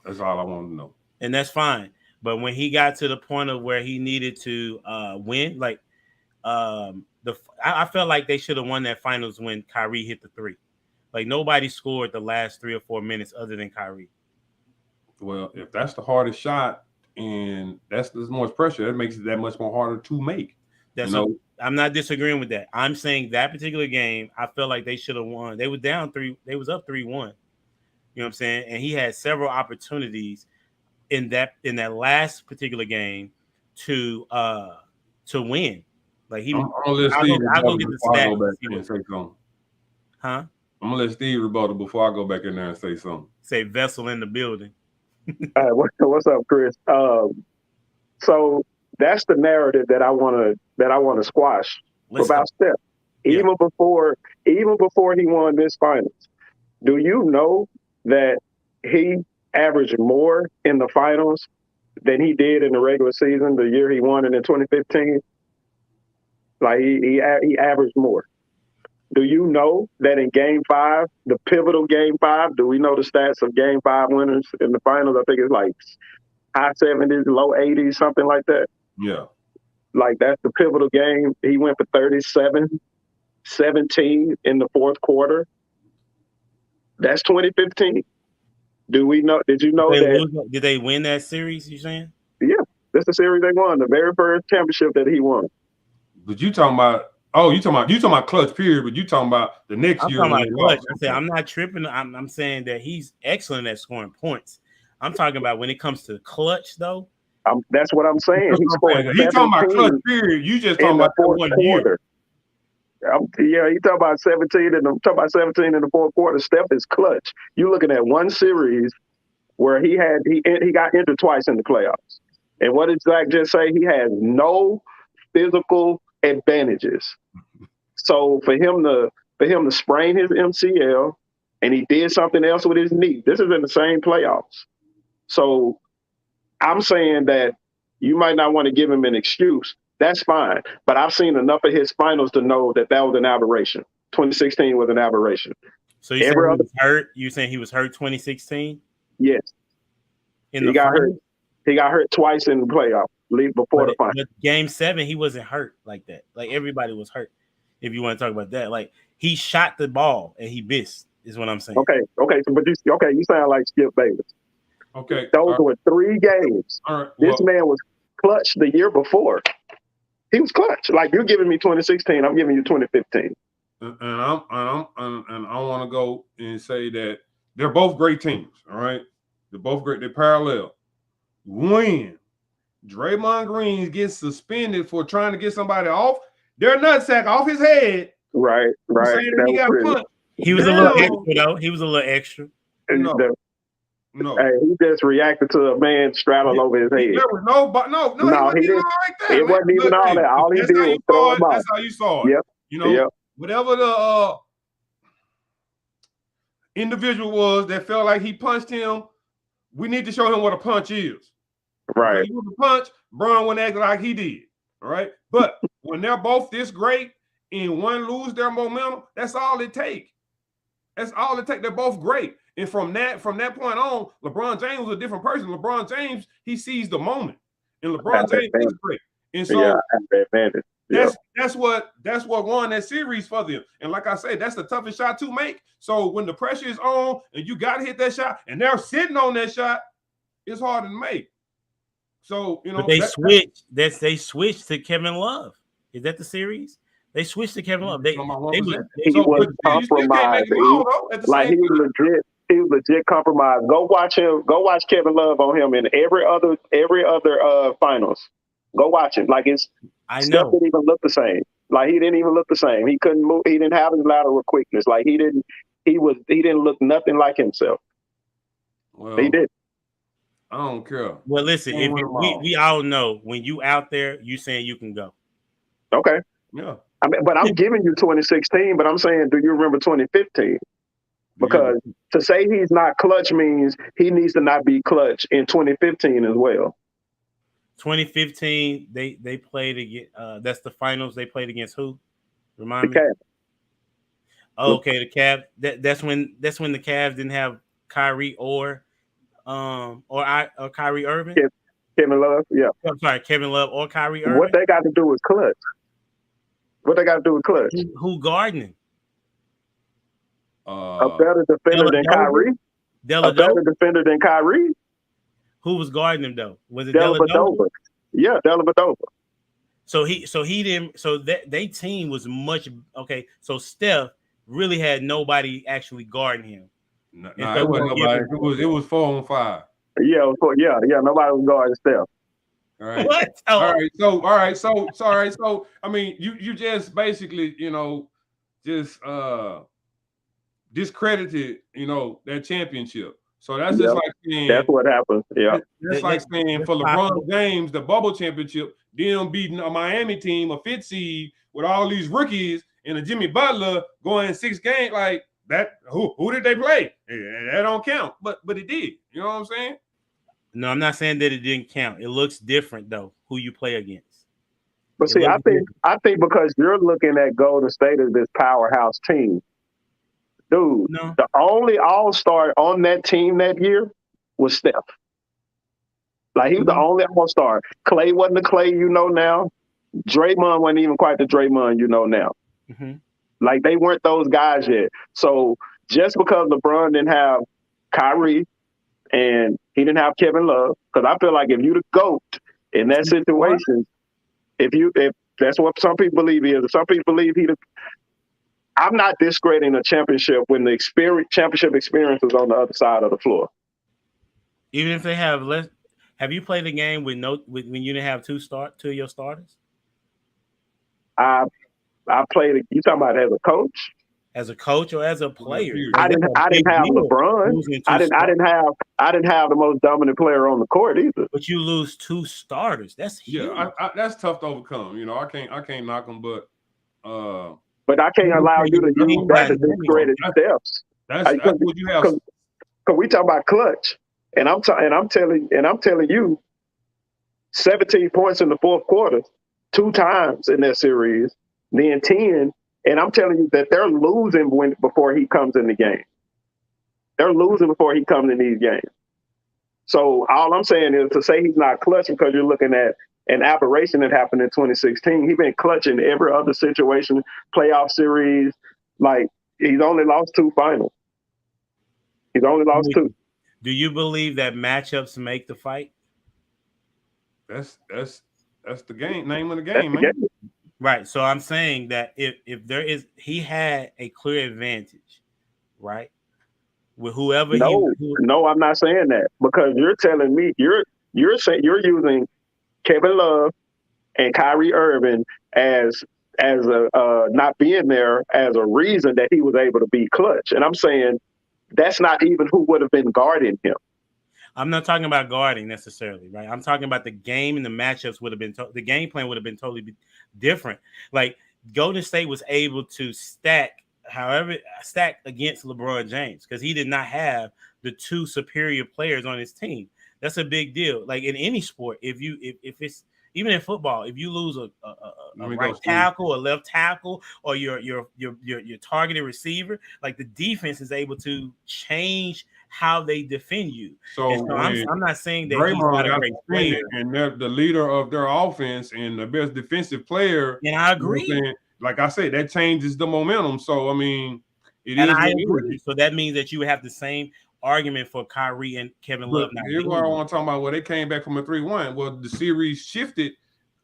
That's all I want to know. And that's fine. But when he got to the point of where he needed to win, like I felt like they should have won that finals when Kyrie hit the 3. Like nobody scored the last 3 or 4 minutes other than Kyrie. Well, if that's the hardest shot and there's more pressure, that makes it that much more harder to make. I'm not disagreeing with that. I'm saying that particular game, I felt like they should have won. They were down 3. They was up 3-1. You know what I'm saying? And he had several opportunities in that last particular game to win. Like he, I'll go get the stats. Huh? I'm gonna let Steve rebuttal before I go back in there and say something. Say Vessel in the building. What's up, Chris? So that's the narrative that I want to squash about Steph. Yeah. Even before he won this finals, do you know that he averaged more in the finals than he did in the regular season the year he won it in 2015? Like he averaged more. Do you know that in Game 5, the pivotal Game 5, do we know the stats of Game 5 winners in the finals? I think it's like high 70s, low 80s, something like that. Yeah. Like that's the pivotal game. He went for 37, 17 in the fourth quarter. That's 2015. Do we know? Did you know that? Did they win that series? You saying? Yeah, that's the series they won, the very first championship that he won. But you talking about? Oh, you talking about clutch period? But you talking about the next year? I'm talking about clutch. I say I'm not tripping. I'm saying that he's excellent at scoring points. I'm talking about when it comes to clutch, though. That's what I'm saying. He talking about clutch period. You just talking about that 1 year. Yeah, he talking about 17 and I'm talking about 17 in the fourth quarter. Steph is clutch. You looking at one series where he got injured twice in the playoffs. And what did Zach just say? He has no physical advantages. So for him to sprain his MCL and he did something else with his knee. This is in the same playoffs. So I'm saying that you might not want to give him an excuse. That's fine. But I've seen enough of his finals to know that was an aberration. 2016 was an aberration. So you saying he was hurt? You saying he was hurt 2016? Yes. He got hurt twice in the playoff before the final. Game 7, he wasn't hurt like that. Like everybody was hurt. If you want to talk about that, like he shot the ball and he missed. Is what I'm saying. Okay. So, but you sound like Skip Bayless. Okay. Those were 3 games. All right. This man was clutch the year before. He was clutch. Like you're giving me 2016, I'm giving you 2015. And I want to go and say that they're both great teams. All right, they're both great. They're parallel. When Draymond Green gets suspended for trying to get somebody off their nutsack off his head, right. He got punched. He was a little extra though. He was a little extra. No. Hey, he just reacted to a man straddled over his head. There was no, he didn't. Like that. It wasn't even all that. All he did was throw him out. That's how you saw it. Yep. Whatever the individual was that felt like he punched him, we need to show him what a punch is. Right. If he was a punch, Bron wouldn't act like he did. All right. But when they're both this great and one lose their momentum, that's all it takes. They're both great. And from that point on, LeBron James was a different person. LeBron James, he sees the moment. And LeBron James is great. And so that's what won that series for them. And like I say, that's the toughest shot to make. So when the pressure is on and you got to hit that shot and they're sitting on that shot, it's hard to make. So, but they switched to Kevin Love. Is that the series? They switched to Kevin Love. He was compromised. He was legit compromised. Go watch him. Go watch Kevin Love on him in every other finals. Go watch him. Like Steph didn't even look the same. Like he didn't even look the same. He couldn't move. He didn't have his lateral quickness. Like he didn't look nothing like himself. Well, he did. I don't care. Well, listen, we all know when you out there, you saying you can go. Okay. Yeah. I mean, but I'm giving you 2016, but I'm saying, do you remember 2015? Because to say he's not clutch means he needs to not be clutch in 2015 as well. 2015, they played against. That's the finals. They played against who? Remind me. Cavs. Oh, okay, the Cavs. That's when the Cavs didn't have Kyrie or Kyrie Irving. Kevin Love, yeah. I'm sorry, Kevin Love or Kyrie What Irving. they got to do with clutch? What they got to do with clutch? Who guarding him? A better defender than Dellavedova? Kyrie. A Dellavedova? better defender than Kyrie. Who was guarding him though? Was it Dellavedova. Dellavedova? Yeah, Dellavedova. So he didn't. So they team was much okay. So Steph really had nobody actually guarding him. No, And so it wasn't we'll nobody. give It was 4-on-5. Yeah, nobody was guarding Steph. All right. What? All right. So I mean, you just basically, just discredited, that championship. So that's just like saying That's what happens. Yeah. That's like saying for LeBron James, the bubble championship, them beating a Miami team, a fifth seed with all these rookies and a Jimmy Butler going 6 games, like that. Who did they play? That don't count, but it did. You know what I'm saying? No, I'm not saying that it didn't count. It looks different though, who you play against. But see, I think because you're looking at Golden State as this powerhouse team, dude. No. The only All-Star on that team that year was Steph. Like he was the only All-Star. Clay wasn't the Clay you know now. Draymond wasn't even quite the Draymond you know now. Mm-hmm. Like they weren't those guys yet. So just because LeBron didn't have Kyrie and he didn't have Kevin Love, because I feel like if you the GOAT in that situation, if that's what some people believe he is, some people believe I'm not discrediting a championship when the championship experience is on the other side of the floor. Even if they have less, have you played a game when you didn't have two of your starters? I played. You talking about as a coach? As a coach or as a player? I didn't have LeBron. I didn't have the most dominant player on the court either. But you lose 2 starters. That's huge. Yeah, that's tough to overcome. I can't knock them, but I can't allow you to use that to discredit Steph's. That's what you have. Because we talk about clutch, and I'm telling you, 17 points in the fourth quarter, 2 times in that series, then 10. And I'm telling you that they're losing before he comes in the game. They're losing before he comes in these games. So all I'm saying is to say he's not clutching because you're looking at an aberration that happened in 2016. He's been clutching every other situation, playoff series. Like he's only lost 2 finals. He's only lost 2. Do you believe that matchups make the fight? That's the game. Name of the game, man. Right. So I'm saying that if there is, he had a clear advantage, right? With whoever. No, I'm not saying that because you're telling me you're saying you're using Kevin Love and Kyrie Irving as a not being there as a reason that he was able to be clutch, and I'm saying that's not even who would have been guarding him. I'm not talking about guarding necessarily, right? I'm talking about the game and the matchups would have been the game plan would have been totally different. Like Golden State was able to stack against LeBron James because he did not have the 2 superior players on his team. That's a big deal. Like in any sport, if it's even in football, if you lose a right tackle, a left tackle, or your targeted receiver, like the defense is able to change how they defend you. So I'm not saying that he's not a great player. And they're the leader of their offense and the best defensive player. And I agree. Like I said, that changes the momentum. So I mean, I agree. So that means that you have the same argument for Kyrie and Kevin Love. Here's what I want to talk about. Well, they came back from a 3-1. Well, the series shifted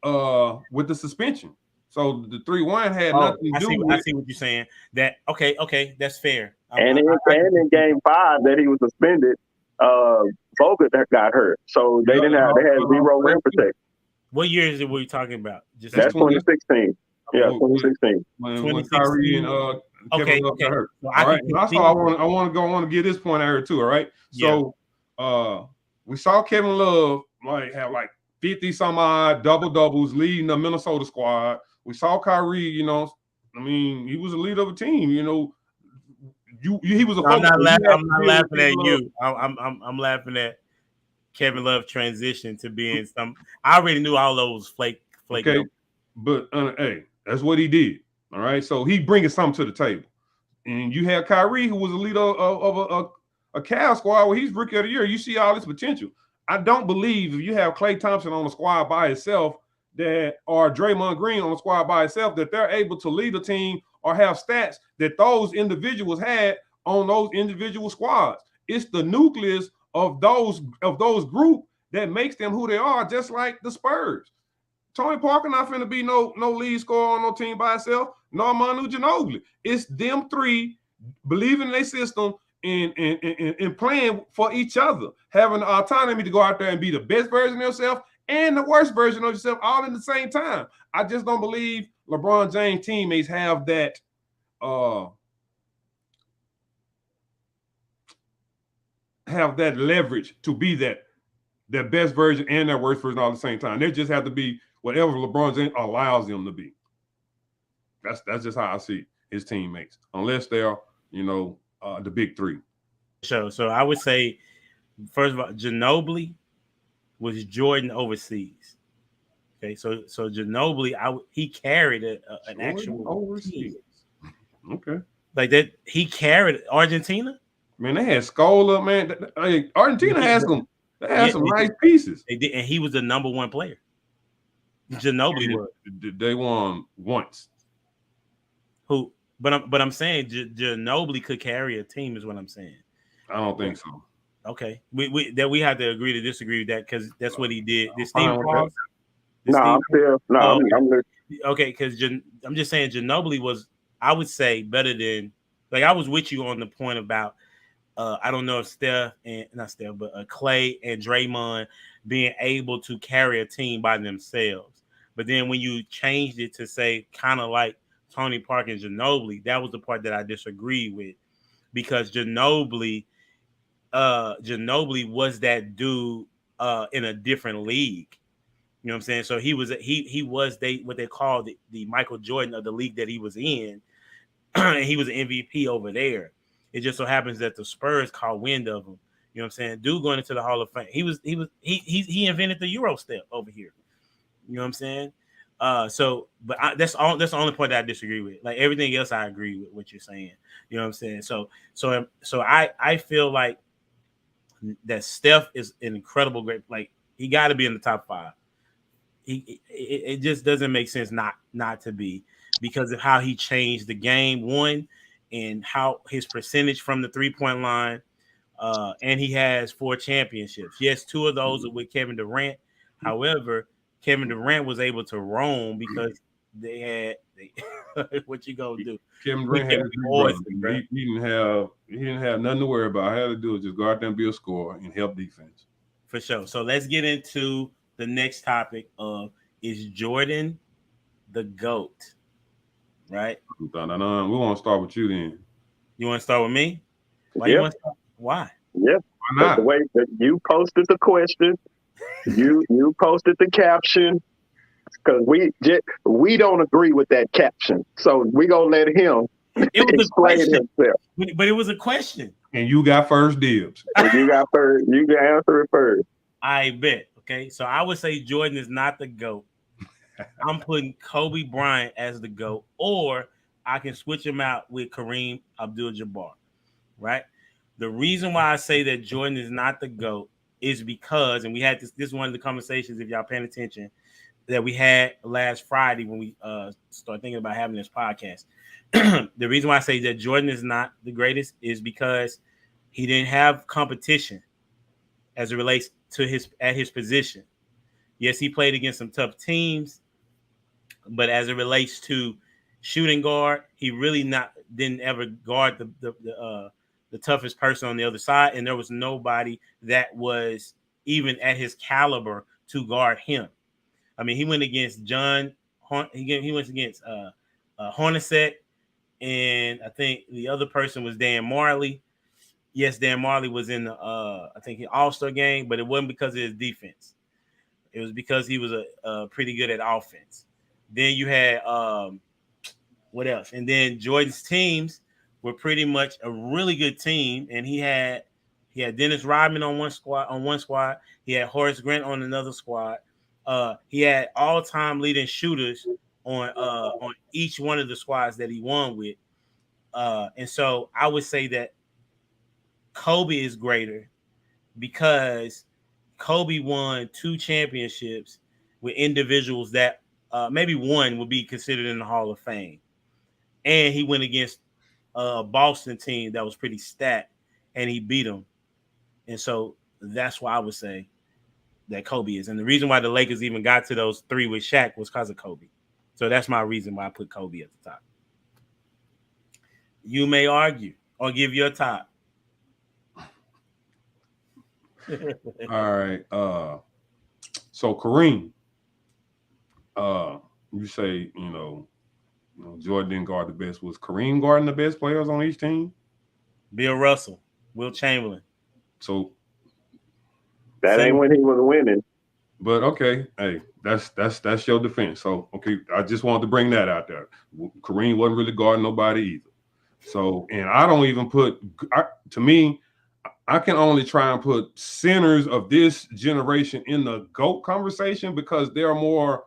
with the suspension. So the 3-1 had nothing to do with it. I see what you're saying. That okay, that's fair. And in game 5 that he was suspended, Bogut got hurt. So they had 0 rim protection. What year is it we're talking about? That's 2016. Yeah, 2016. When Kyrie and Kevin Love got hurt. So all right. Also, I want to get this point out here too. All right. So we saw Kevin Love have 50 some odd doubles leading the Minnesota squad. We saw Kyrie, he was a leader of a team, he was a I'm not laughing at you. I'm laughing at Kevin Love transition to being some. I already knew all those flake. Okay, but hey, that's what he did. All right, so he bringing something to the table. And you have Kyrie, who was a leader of a Cavs squad where he's rookie of the year. You see all this potential. I don't believe if you have Klay Thompson on the squad by himself or Draymond Green on the squad by himself, that they're able to lead a team or have stats that those individuals had on those individual squads. It's the nucleus of those group that makes them who they are, just like the Spurs. Tony Parker not finna be no lead scorer on no team by himself, nor Manu Ginobili. It's them three believing in their system and playing for each other, having the autonomy to go out there and be the best version of yourself and the worst version of yourself all in the same time. I just don't believe LeBron James teammates have that leverage to be that best version and that worst version all at the same time. They just have to be whatever LeBron James allows them to be. That's just how I see his teammates, unless they're the big three. So I would say, first of all, Ginobili was Jordan overseas. Okay, so Ginobili, he carried an actual overseas team. Okay, like that. He carried Argentina. Man, they had Scola. Man, Argentina had some. They had some nice pieces. They did, and he was the number one player. Ginobili was. They won once. Who? But I'm saying Ginobili could carry a team, is what I'm saying. I don't think so. Okay, we have to agree to disagree with that because that's what he did. This team. Okay, because I'm just saying Ginobili was, I would say, better than, like, I was with you on the point about I don't know if Klay and Draymond being able to carry a team by themselves. But then when you changed it to say kind of like Tony Parker and Ginobili, that was the part that I disagree with, because Ginobili was that dude in a different league. You know what I'm saying? So he was what they call the Michael Jordan of the league that he was in, and he was an MVP over there. It just so happens that the Spurs caught wind of him. You know what I'm saying? Dude going into the Hall of Fame. He invented the Euro step over here. You know what I'm saying? That's the only point that I disagree with. Like everything else, I agree with what you're saying. You know what I'm saying? So I feel like that Steph is an incredible great. Like he got to be in the top 5. It just doesn't make sense not to be, because of how he changed the game, one, and how his percentage from the 3-point line, and he has 4 championships. Yes, 2 of those are with Kevin Durant. However, Kevin Durant was able to roam because they had what you gonna do? Kevin Durant he didn't have nothing to worry about. All he had to do was just go out there and be a scorer and help defense. For sure. So let's get into the next topic of, is Jordan the GOAT? Right? We want to start with you then. You want to start with me? Why? Yep. You want to start? Why? Yep. Why not? The way that you posted the question, you posted the caption, because we don't agree with that caption. So we gonna let him explain himself. But it was a question. And you got first dibs. You got to answer it first. I bet. Okay. So I would say Jordan is not the GOAT. I'm putting Kobe Bryant as the GOAT, or I can switch him out with Kareem Abdul-Jabbar, right? The reason why I say that Jordan is not the GOAT is because, and we had this is one of the conversations, if y'all paying attention, that we had last Friday when we started thinking about having this podcast. The reason why I say that Jordan is not the greatest is because he didn't have competition as it relates to his position. Yes, he played against some tough teams, but as it relates to shooting guard, he really didn't ever guard the toughest person on the other side, and there was nobody that was even at his caliber to guard him. I mean, he went against he went against Hornacek, and I think the other person was Dan Marley. Yes, Dan Marley was in the I think All-Star game, but it wasn't because of his defense. It was because he was pretty good at offense. Then you had what else? And then Jordan's teams were pretty much a really good team, and he had Dennis Rodman on one squad. He had Horace Grant on another squad. He had all-time leading shooters on each one of the squads that he won with. And so I would say that Kobe is greater because Kobe won 2 championships with individuals that maybe one would be considered in the Hall of Fame. And he went against a Boston team that was pretty stacked, and he beat them. And so that's why I would say that Kobe is. And the reason why the Lakers even got to those 3 with Shaq was because of Kobe. So that's my reason why I put Kobe at the top. You may argue or give your top. All right. So Kareem, you say, Jordan didn't guard the best. Was Kareem guarding the best players on each team? Bill Russell, Will Chamberlain. So that ain't when he was winning. But okay, hey, that's your defense. So okay, I just wanted to bring that out there. Kareem wasn't really guarding nobody either. So, and I don't even put. To me, I can only try and put centers of this generation in the GOAT conversation because they're more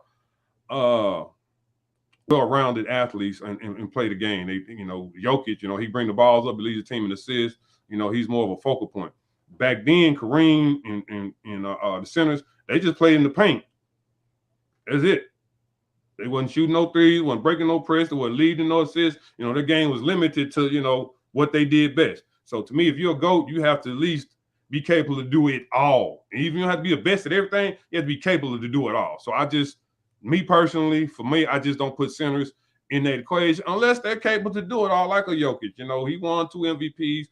well-rounded athletes and play the game. They, Jokic, he bring the balls up, he leads the team in assists. He's more of a focal point. Back then, Kareem and the centers, they just played in the paint. That's it. They wasn't shooting no threes, wasn't breaking no press, they wasn't leading no assists. Their game was limited to, what they did best. So to me, if you're a GOAT, you have to at least be capable to do it all. And even if you don't have to be the best at everything, you have to be capable to do it all. So me personally, for me, I just don't put centers in that equation unless they're capable to do it all like a Jokic. He won 2 MVPs,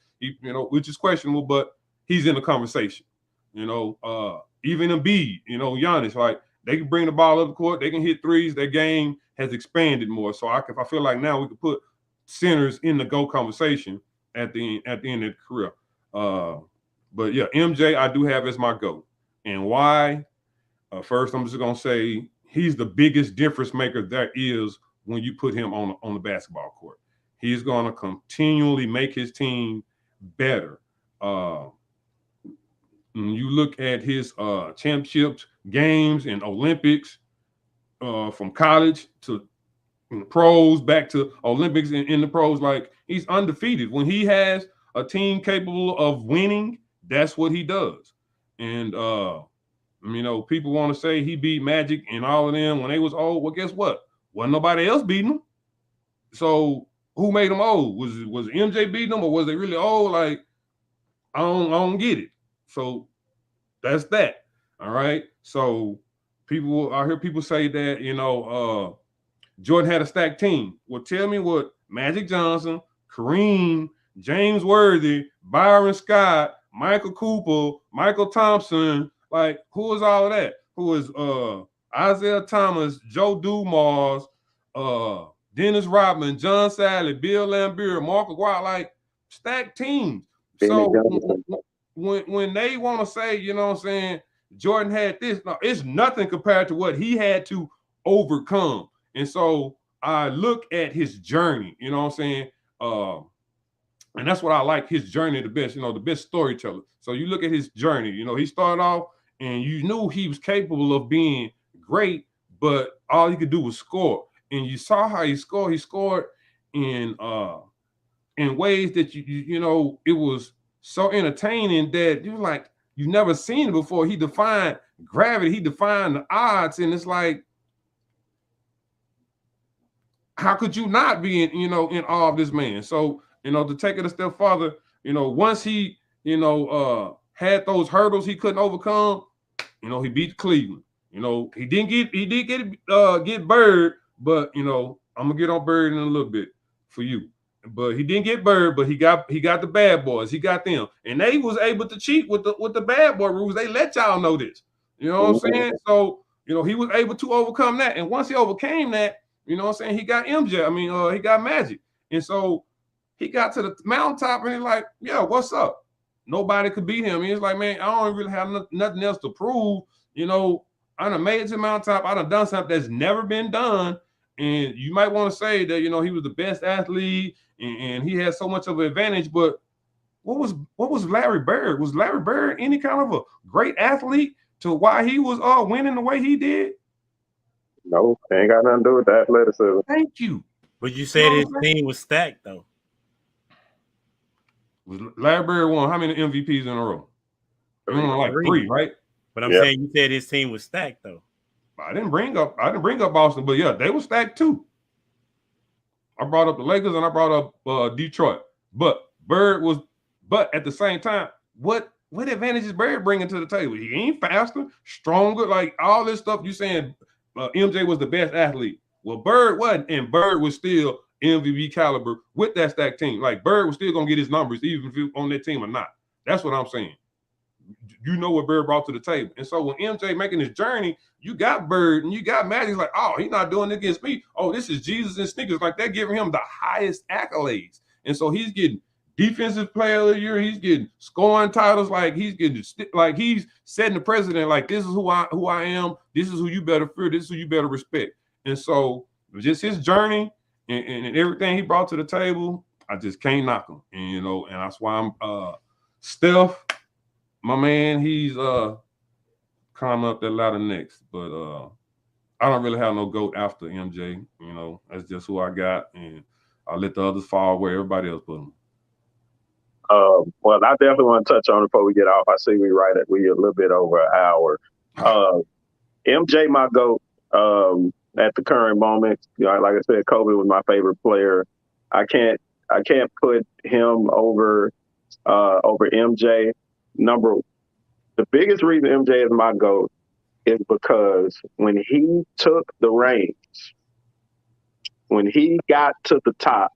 which is questionable, but he's in the conversation. Even Embiid, Giannis, like they can bring the ball up the court, they can hit threes. Their game has expanded more. So I feel like now we can put centers in the GOAT conversation at the end of the career. But yeah, MJ I do have as my GOAT. And why? First, I'm just gonna say he's the biggest difference maker there is when you put him on the basketball court. He's gonna continually make his team better. When you look at his championships, games, and Olympics, from college to the pros, back to Olympics in the pros, like he's undefeated. When he has a team capable of winning, that's what he does. And people want to say he beat Magic and all of them when they was old. Well, guess what? Wasn't nobody else beating them. So who made them old? Was MJ beating them, or was they really old? Like I don't get it. So that's that. All right. So I hear people say that Jordan had a stacked team. Well, tell me what Magic Johnson, Kareem, James Worthy, Byron Scott, Michael Cooper, Michael Thompson, like who was all of that? Who was Isaiah Thomas, Joe Dumars, Dennis Rodman, John Sally, Bill Laimbeer, Mark Aguirre, like stacked teams. So when they want to say, Jordan had this, no, it's nothing compared to what he had to overcome. And so I look at his journey, and that's what I like, his journey the best, the best storyteller. So you look at his journey, he started off and you knew he was capable of being great, but all he could do was score. And you saw how he scored. He scored in ways that it was so entertaining that you were like, you've never seen it before. He defined gravity, he defined the odds, and it's like, how could you not be in awe of this man? So, to take it a step further, once he, had those hurdles he couldn't overcome, he beat Cleveland. He did get Bird, but I'm gonna get on Bird in a little bit for you. But he didn't get Bird, but he got the bad boys. He got them, and they was able to cheat with the bad boy rules. They let y'all know this. You know what I'm saying? So he was able to overcome that, and once he overcame that, he got MJ. He got Magic, and so he got to the mountaintop, and he's like, "Yeah, what's up?" Nobody could beat him. He's like, "Man, I don't really have nothing else to prove." I done made it to the mountaintop. I done done something that's never been done. And you might want to say that, he was the best athlete and he had so much of an advantage. But what was Larry Bird? Was Larry Bird any kind of a great athlete to why he was winning the way he did? No, ain't got nothing to do with the athleticism. Thank you. But you said his team was stacked though. Larry Bird won how many MVPs in a row? He won like three, right? But I'm saying you said his team was stacked though. I didn't bring up Boston, but yeah, they were stacked too. I brought up the Lakers and I brought up Detroit. But at the same time, what advantage is Bird bringing to the table? He ain't faster, stronger, like all this stuff you saying MJ was the best athlete. Well, Bird wasn't, and Bird was still MVP caliber with that stacked team. Like Bird was still gonna get his numbers even if he was on that team or not. That's what I'm saying. You know what Bird brought to the table. And so when MJ making his journey, you got Bird and you got Magic, like, oh, he's not doing it against me. Oh, this is Jesus and sneakers. Like they're giving him the highest accolades. And so he's getting defensive player of the year. He's getting scoring titles. Like he's getting he's setting the precedent. Like this is who I am. This is who you better fear. This is who you better respect. And so just his journey and everything he brought to the table, I just can't knock him. And and that's why I'm Steph. My man, he's climbing up that ladder next, but I don't really have no GOAT after MJ. That's just who I got, and I'll let the others fall where everybody else put them. Well, I definitely want to touch on it before we get off. I see we a little bit over an hour. MJ, my GOAT at the current moment. Like I said, Kobe was my favorite player. I can't put him over MJ. The biggest reason MJ is my GOAT is because when he took the reins, when he got to the top,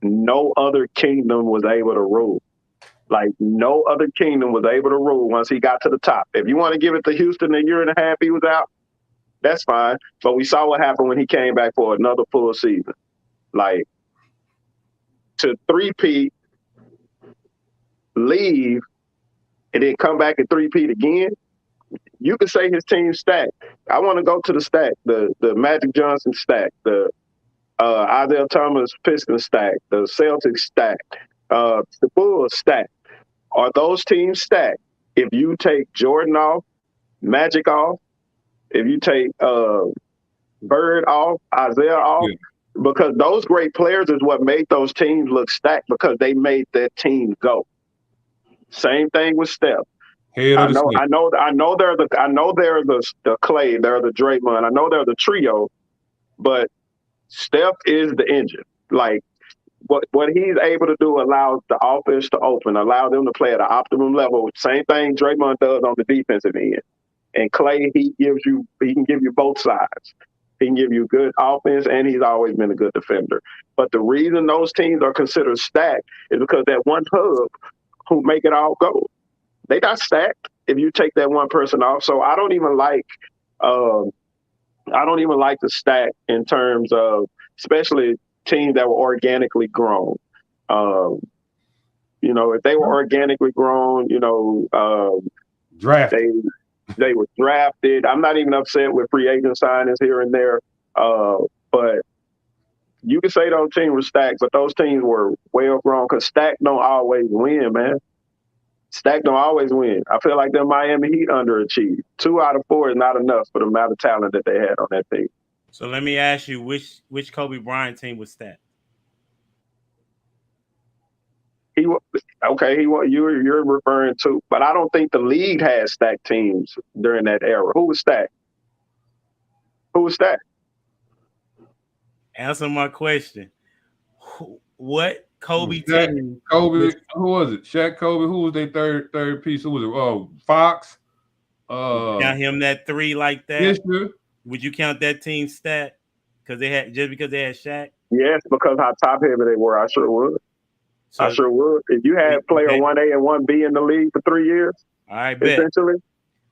no other kingdom was able to rule. Like no other kingdom was able to rule once he got to the top. If you want to give it to Houston a year and a half he was out, that's fine. But we saw what happened when he came back for another full season. Like to three-peat, leave, and then come back and three-peat again, you could say his team stacked. I want to go to the stack, the Magic Johnson stack, the Isaiah Thomas Pistons stack, the Celtics stacked, the Bulls stacked. Are those teams stacked? If you take Jordan off, Magic off, if you take Bird off, Isaiah off, because those great players is what made those teams look stacked because they made that team go. Same thing with Steph. I know they're the Clay, they're the Draymond, I know they're the trio, but Steph is the engine. Like what he's able to do allows the offense to open, allow them to play at an optimum level. Same thing Draymond does on the defensive end. And Clay, he can give you both sides. He can give you good offense, and he's always been a good defender. But the reason those teams are considered stacked is because that one hub who make it all go. They got stacked if you take that one person off. So I don't even like the stack in terms of especially teams that were organically grown. If they were organically grown, drafted. They were drafted. I'm not even upset with free agent signings here and there. But you can say those teams were stacked, but those teams were well grown because stacked don't always win, man. Stack don't always win. I feel like the Miami Heat underachieved. 2 out of 4 is not enough for the amount of talent that they had on that team. So let me ask you, which Kobe Bryant team was stacked? You're referring to, but I don't think the league had stacked teams during that era. Who was stacked? Answer my question. What Kobe team? Kobe, who was it? Shaq, Kobe. Who was their third piece? Who was it? Oh, Fox. Count him that 3 like that? Yes, sir. Would you count that team stat because they had Shaq? Yes, because how top heavy they were. I sure would. I sure would. If you had player 1A and 1B in the league for 3 years, all right, bet. Essentially,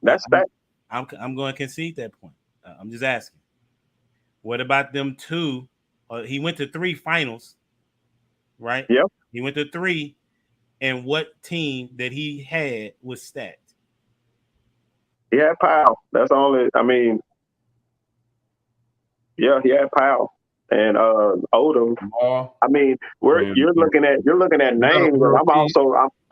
that's that. I'm going to concede that point. I'm just asking. What about them 2? He went to 3 finals, right? Yep. He went to 3, and what team that he had was stacked? He had Powell. That's only. I mean, yeah, he had Powell. And Odom. I mean, you're looking at names.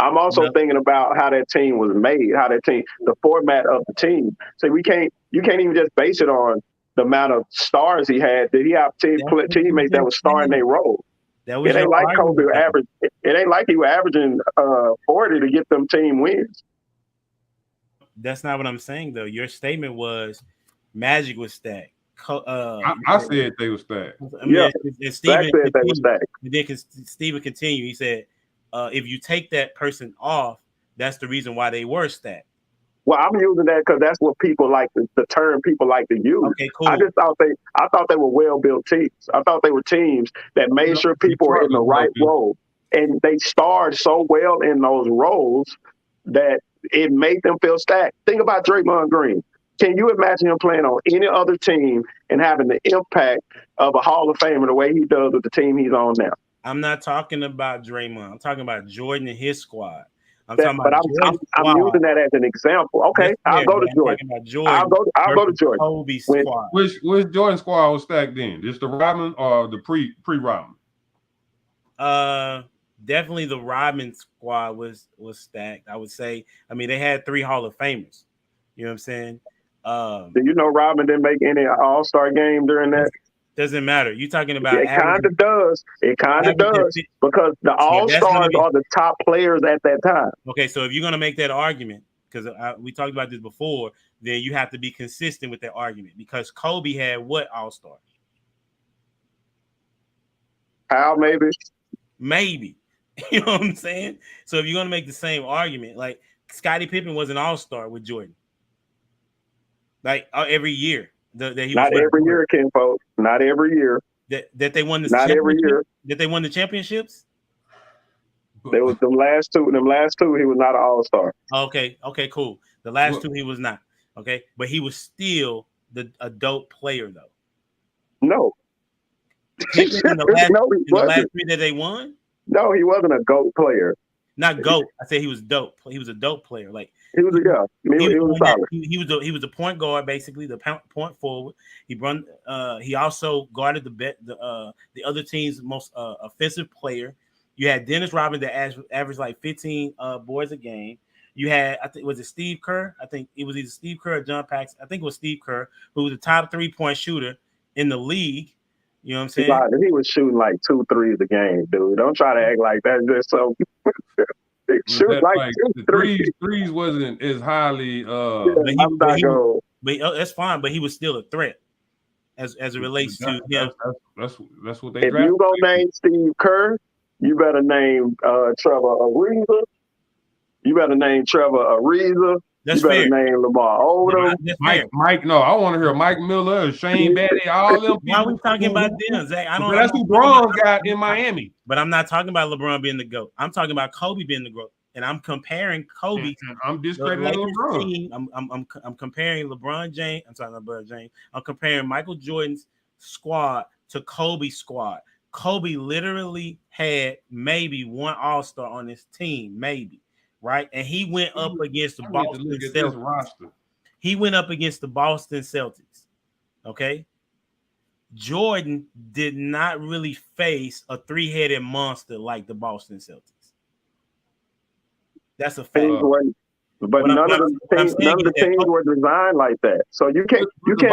I'm also thinking about how that team was made, the format of the team. So you can't even just base it on the amount of stars he had, did he have teammates that was starring their role? That was It ain't your like argument. Kobe average. It ain't like he was averaging 40 to get them team wins. That's not what I'm saying though. Your statement was Magic was stacked. I said they were stacked. I mean, Yeah. and Zach said they were stacked. then Steven continued. He said, if you take that person off, that's the reason why they were stacked. Well, I'm using that because that's what people like the term people like to use. Okay, cool. I thought they were well built teams. I thought they were teams that made sure people were in the right role, and they starred so well in those roles that it made them feel stacked. Think about Draymond Green. Can you imagine him playing on any other team and having the impact of a Hall of Famer the way he does with the team he's on now? I'm not talking about Draymond. I'm talking about Jordan and his squad. I'm using that as an example. Okay, I'll go to Jordan. I'll go to Jordan. Kobe squad. Which Jordan squad was stacked in? Just the Rodman or the pre-Rodman? Definitely the Rodman squad was stacked. I would say. I mean, they had 3 Hall of Famers. You know what I'm saying? Do you know Rodman didn't make any All-Star game during that? Doesn't matter. You talking about? It kind of does. It kind of does because the All-Stars are the top players at that time. Okay, so if you're gonna make that argument, because we talked about this before, then you have to be consistent with that argument because Kobe had what All-Star? How maybe. You know what I'm saying? So if you're gonna make the same argument, like Scottie Pippen was an All-Star with Jordan, like every year. Not every year, Kinfolk. Not every year. That they won the not every year. That they won the championships. There was them last two. Them last two, he was not an All-Star. Okay, cool. The last 2 he was not. Okay, but he was still a dope player though. No. In the last 3 that they won. No, he wasn't a GOAT player. Not GOAT. I said he was dope. He was a dope player. Like he was solid. He was a point guard, basically the point forward. He also guarded the other team's most offensive player. You had Dennis Rodman that averaged like 15 boards a game. You had, I think, was it Steve Kerr? I think it was either Steve Kerr or John Paxson. I think it was Steve Kerr, who was the top 3-point shooter in the league. You know what I'm saying? He was shooting like 2 threes a game, dude. Don't try to act like that. Just so shoot like 2 threes. Threes wasn't as highly. That's fine, but he was still a threat as it relates to him. That's what they. If you gonna name Steve Kerr, you better name Trevor Ariza. You better name Trevor Ariza. That's you better fair. Name Lamar Odom. Mike. No, I want to hear Mike Miller, Shane Battier, all them. Why are we talking about them, Zach? That's who LeBron got in Miami. But I'm not talking about LeBron being the GOAT. I'm talking about Kobe being the GOAT, and I'm comparing Kobe. I'm discrediting LeBron. I'm comparing LeBron James. I'm talking about LeBron James. I'm comparing Michael Jordan's squad to Kobe's squad. Kobe literally had maybe 1 All-Star on his team, maybe. Right, and he went up against the Boston Celtics. He went up against the Boston Celtics. Okay, Jordan did not really face a 3-headed monster like the Boston Celtics. That's a fact. But none of the teams were designed like that. So you can't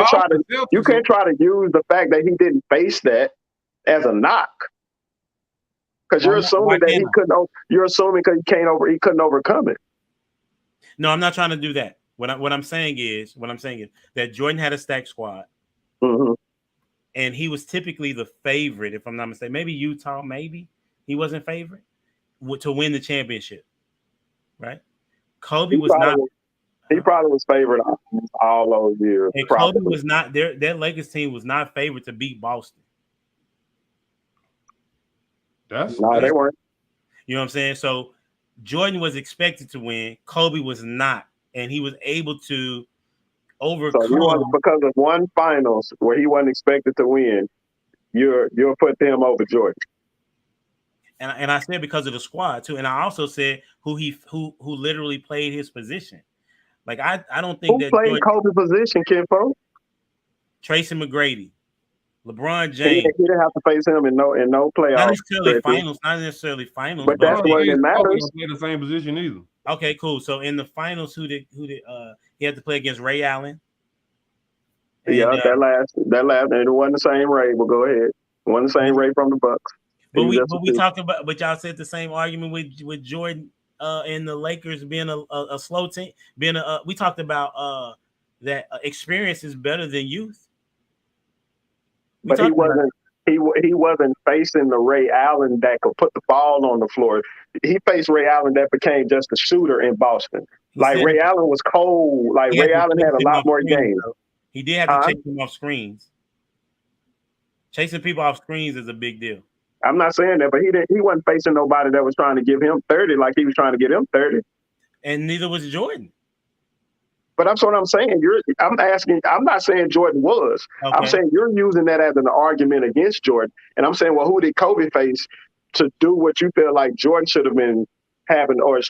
try to use the fact that he didn't face that as a knock. Because you're assuming that he couldn't. You're assuming because he couldn't overcome it. No, I'm not trying to do that. What I'm saying is that Jordan had a stacked squad, and he was typically the favorite. If I'm not mistaken, maybe Utah, maybe he wasn't favorite to win the championship, right? Kobe was not. He probably was favored all those years. And Kobe was not there. That Lakers team was not favored to beat Boston. They weren't. You know what I'm saying? So Jordan was expected to win. Kobe was not, and he was able to overcome. So because of one finals where he wasn't expected to win, you'll put him over Jordan. And I said because of the squad too, and I also said who literally played his position. Like I don't think who played Kobe's position, Kinfolk? Tracy McGrady. LeBron James. He didn't have to face him in no playoffs. Not necessarily finals. But that's what it matters. He didn't play the same position either. Okay, cool. So in the finals, who did he had to play against Ray Allen? And, Yeah, that last, and it wasn't the same Ray. But go ahead, it wasn't the same Ray from the Bucks. But we talked about, but y'all said the same argument with Jordan and the Lakers being a slow team, being we talked about that experience is better than youth. But he wasn't facing the Ray Allen that could put the ball on the floor. He faced Ray Allen that became just a shooter in Boston. Ray Allen was cold. Like Ray Allen had a lot more games. He did have to chase him off screens. Chasing people off screens is a big deal. I'm not saying that, but he wasn't facing nobody that was trying to give him 30 like he was trying to get him 30. And neither was Jordan. But that's what I'm saying. I'm not saying Jordan was. Okay. I'm saying you're using that as an argument against Jordan. And I'm saying, well, who did Kobe face to do what you feel like Jordan should have been having, or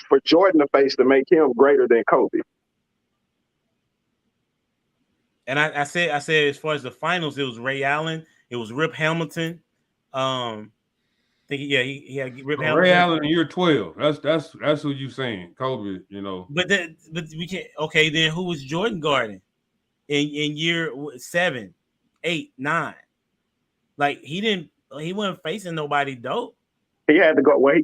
for Jordan to face to make him greater than Kobe? And I said as far as the finals, it was Ray Allen, it was Rip Hamilton. He had Rip Hamilton. Ray Allen in year 12. That's who you saying, Kobe. You know. But we can't. Okay, then who was Jordan guarding in year 7, 8, 9? Like he wasn't facing nobody dope. He had to go. Well,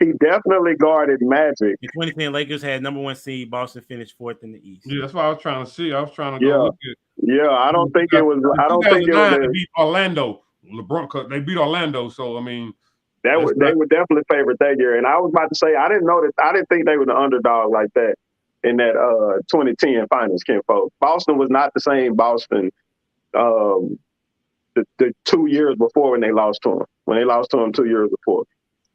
he definitely guarded Magic. The 2010 Lakers had #1 seed. Boston finished 4th in the East. Yeah, that's what I was trying to see. I was trying to go look at. Yeah, I don't think it was. I don't think it was. They beat Orlando. LeBron. They beat Orlando. So I mean, they were definitely favored that year. And I was about to say, I didn't think they were the underdog like that in that 2010 finals, Ken Folk. Boston was not the same Boston the 2 years before when they lost to him. When they lost to him 2 years before.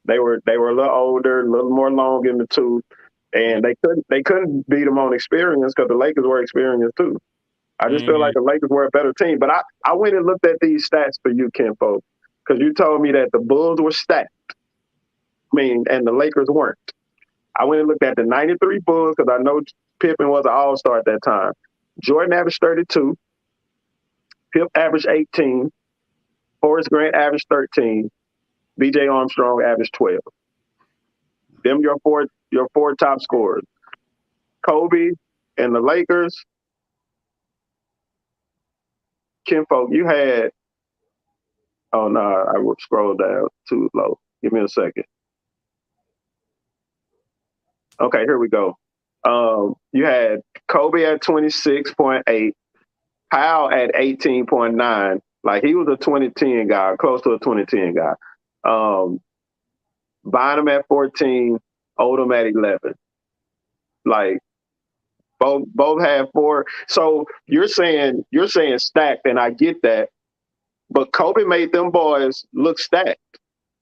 They were a little older, a little more long in the tooth, and they couldn't beat them on experience because the Lakers were experienced too. I just feel like the Lakers were a better team. But I went and looked at these stats for you, Ken Folk, because you told me that the Bulls were stacked. And the Lakers weren't. I went and looked at the 93 Bulls because I know Pippen was an all-star at that time. Jordan averaged 32. Pip averaged 18. Horace Grant averaged 13. B.J. Armstrong averaged 12. Them your four top scorers. Kobe and the Lakers. Kinfolk, you had. Oh no, I will scroll down too low. Give me a second. Okay, here we go. You had Kobe at 26.8, Powell at 18.9. Like he was a 2010 guy, close to a 2010 guy. Bynum at 14, Odom at 11. Like both had 4. So you're saying stacked, and I get that. But Kobe made them boys look stacked.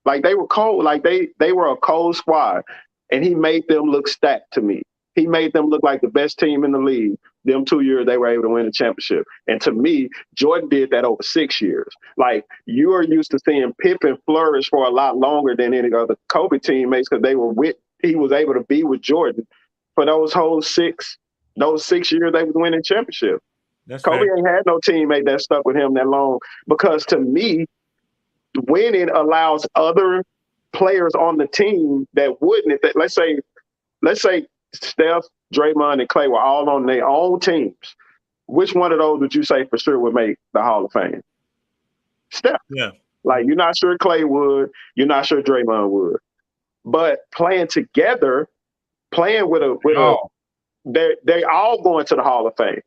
Like they were cold. Like they were a cold squad. And he made them look stacked to me. He made them look like the best team in the league. Them 2 years they were able to win a championship. And to me, Jordan did that over 6 years. Like you are used to seeing Pippen flourish for a lot longer than any other Kobe teammates because he was able to be with Jordan for those 6 years they was winning championship. Kobe ain't had no teammate that stuck with him that long because to me, winning allows other players on the team that wouldn't. Let's say Steph, Draymond, and Clay were all on their own teams. Which one of those would you say for sure would make the Hall of Fame? Steph. Yeah. Like you're not sure Clay would, you're not sure Draymond would. But playing together, they all going to the Hall of Fame.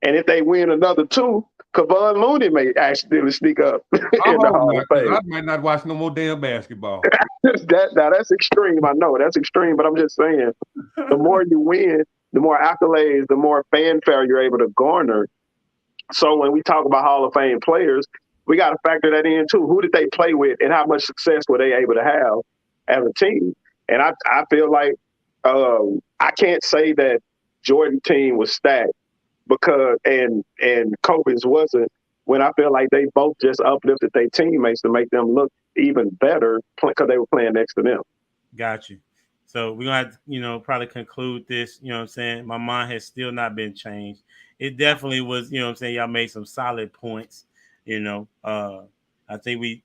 And if they win another 2, Kevon Looney may actually sneak up in the Hall of Fame. I might not watch no more damn basketball. That's extreme. I know that's extreme, but I'm just saying, the more you win, the more accolades, the more fanfare you're able to garner. So when we talk about Hall of Fame players, we got to factor that in too. Who did they play with, and how much success were they able to have as a team? And I feel like I can't say that Jordan team was stacked because and Kobe's wasn't, when I feel like they both just uplifted their teammates to make them look even better because they were playing next to them. Got you. So we're going to have to, probably conclude this. You know what I'm saying? My mind has still not been changed. It definitely was, what I'm saying? Y'all made some solid points. I think we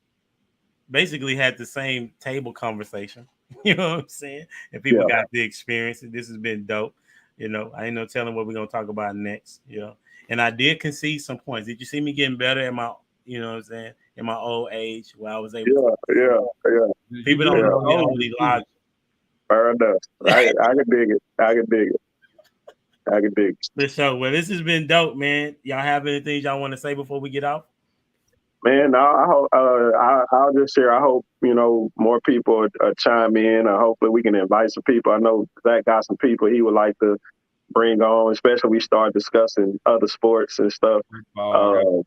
basically had the same table conversation. You know what I'm saying? And people got the experience. This has been dope. I ain't no telling what we're going to talk about next. and I did concede some points. Did you see me getting better in my, you know what I'm saying, in my old age where I was able to? People don't know me only logic. Fair enough. I can dig it. I can dig it. For sure. Well, this has been dope, man. Y'all have anything y'all want to say before we get off? Man, no, I hope I'll just share. I hope more people chime in. Hopefully, we can invite some people. I know Zach got some people he would like to bring on, especially we start discussing other sports and stuff. Former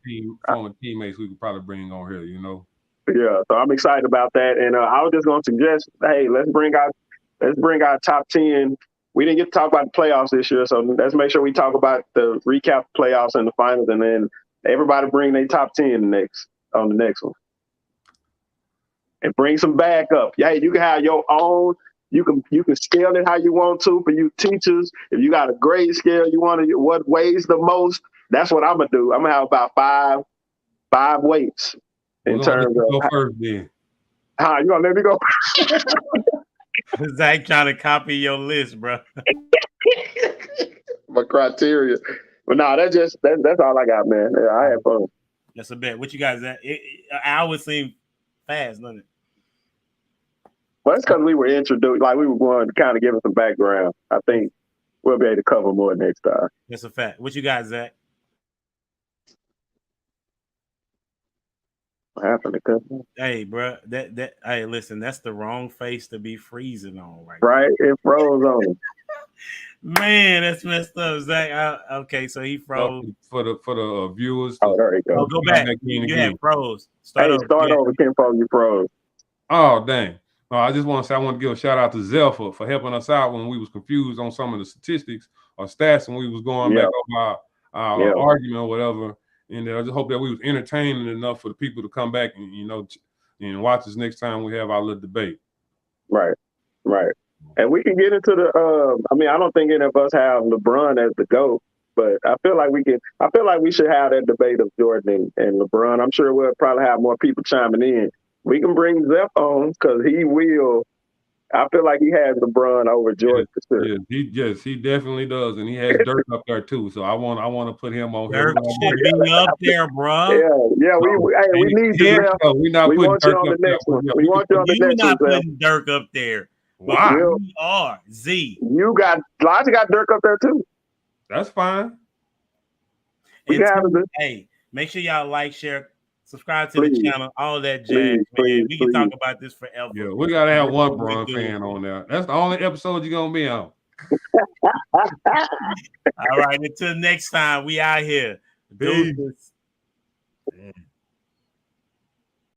teammates we could probably bring on here. Yeah, so I'm excited about that, and I was just going to suggest, hey, let's bring our top 10. We didn't get to talk about the playoffs this year, so let's make sure we talk about the recap playoffs and the finals, and then everybody bring their top 10 on the next one, and bring some backup. Yeah, you can have your own. You can scale it how you want to for you teachers. If you got a grade scale, you want to what weighs the most. That's what I'm gonna do. I'm gonna have about five weights in terms of. Go first, then. You gonna let me go? Zach trying to copy your list, bro. My criteria. But no, that's all I got, man. Yeah, I had fun. That's a bet. What you guys at? An hour seemed fast, doesn't it? Well, it's because we were introduced, like we were going to kind of give us some background. I think we'll be able to cover more next time. That's a fact. What you got, Zach? What happened to cover? Hey, bro, hey, listen, that's the wrong face to be freezing on right. It froze on him. Man, that's messed up, Zach. Okay, so he froze. For the viewers. Oh, there you go. Go back. You had froze. Start over, Kenfo. You froze. Oh, dang. I just want to say I want to give a shout out to Zell for helping us out when we was confused on some of the statistics or stats when we was going back over our argument or whatever. And I just hope that we was entertaining enough for the people to come back and watch us next time we have our little debate. Right. And we can get into the. I don't think any of us have LeBron as the GOAT, but I feel like we can. I feel like we should have that debate of Jordan and LeBron. I'm sure we'll probably have more people chiming in. We can bring Zeph on because he will. I feel like he has LeBron over Jordan for sure. He definitely does, and he has Dirk up there too. So I want to put him on Dirk should be up there, bro. Yeah. We need you. We want you on the next one. We want you on the next one. You're not putting Dirk up there. Wow. We are Z. Elijah got Dirk up there too. That's fine. Hey, make sure y'all like, share, subscribe to the channel, all that jazz, man. We can talk about this forever. Yeah, we gotta have one Bron fan on there. That's the only episode you're gonna be on. All right, until next time, we out here. Deuces.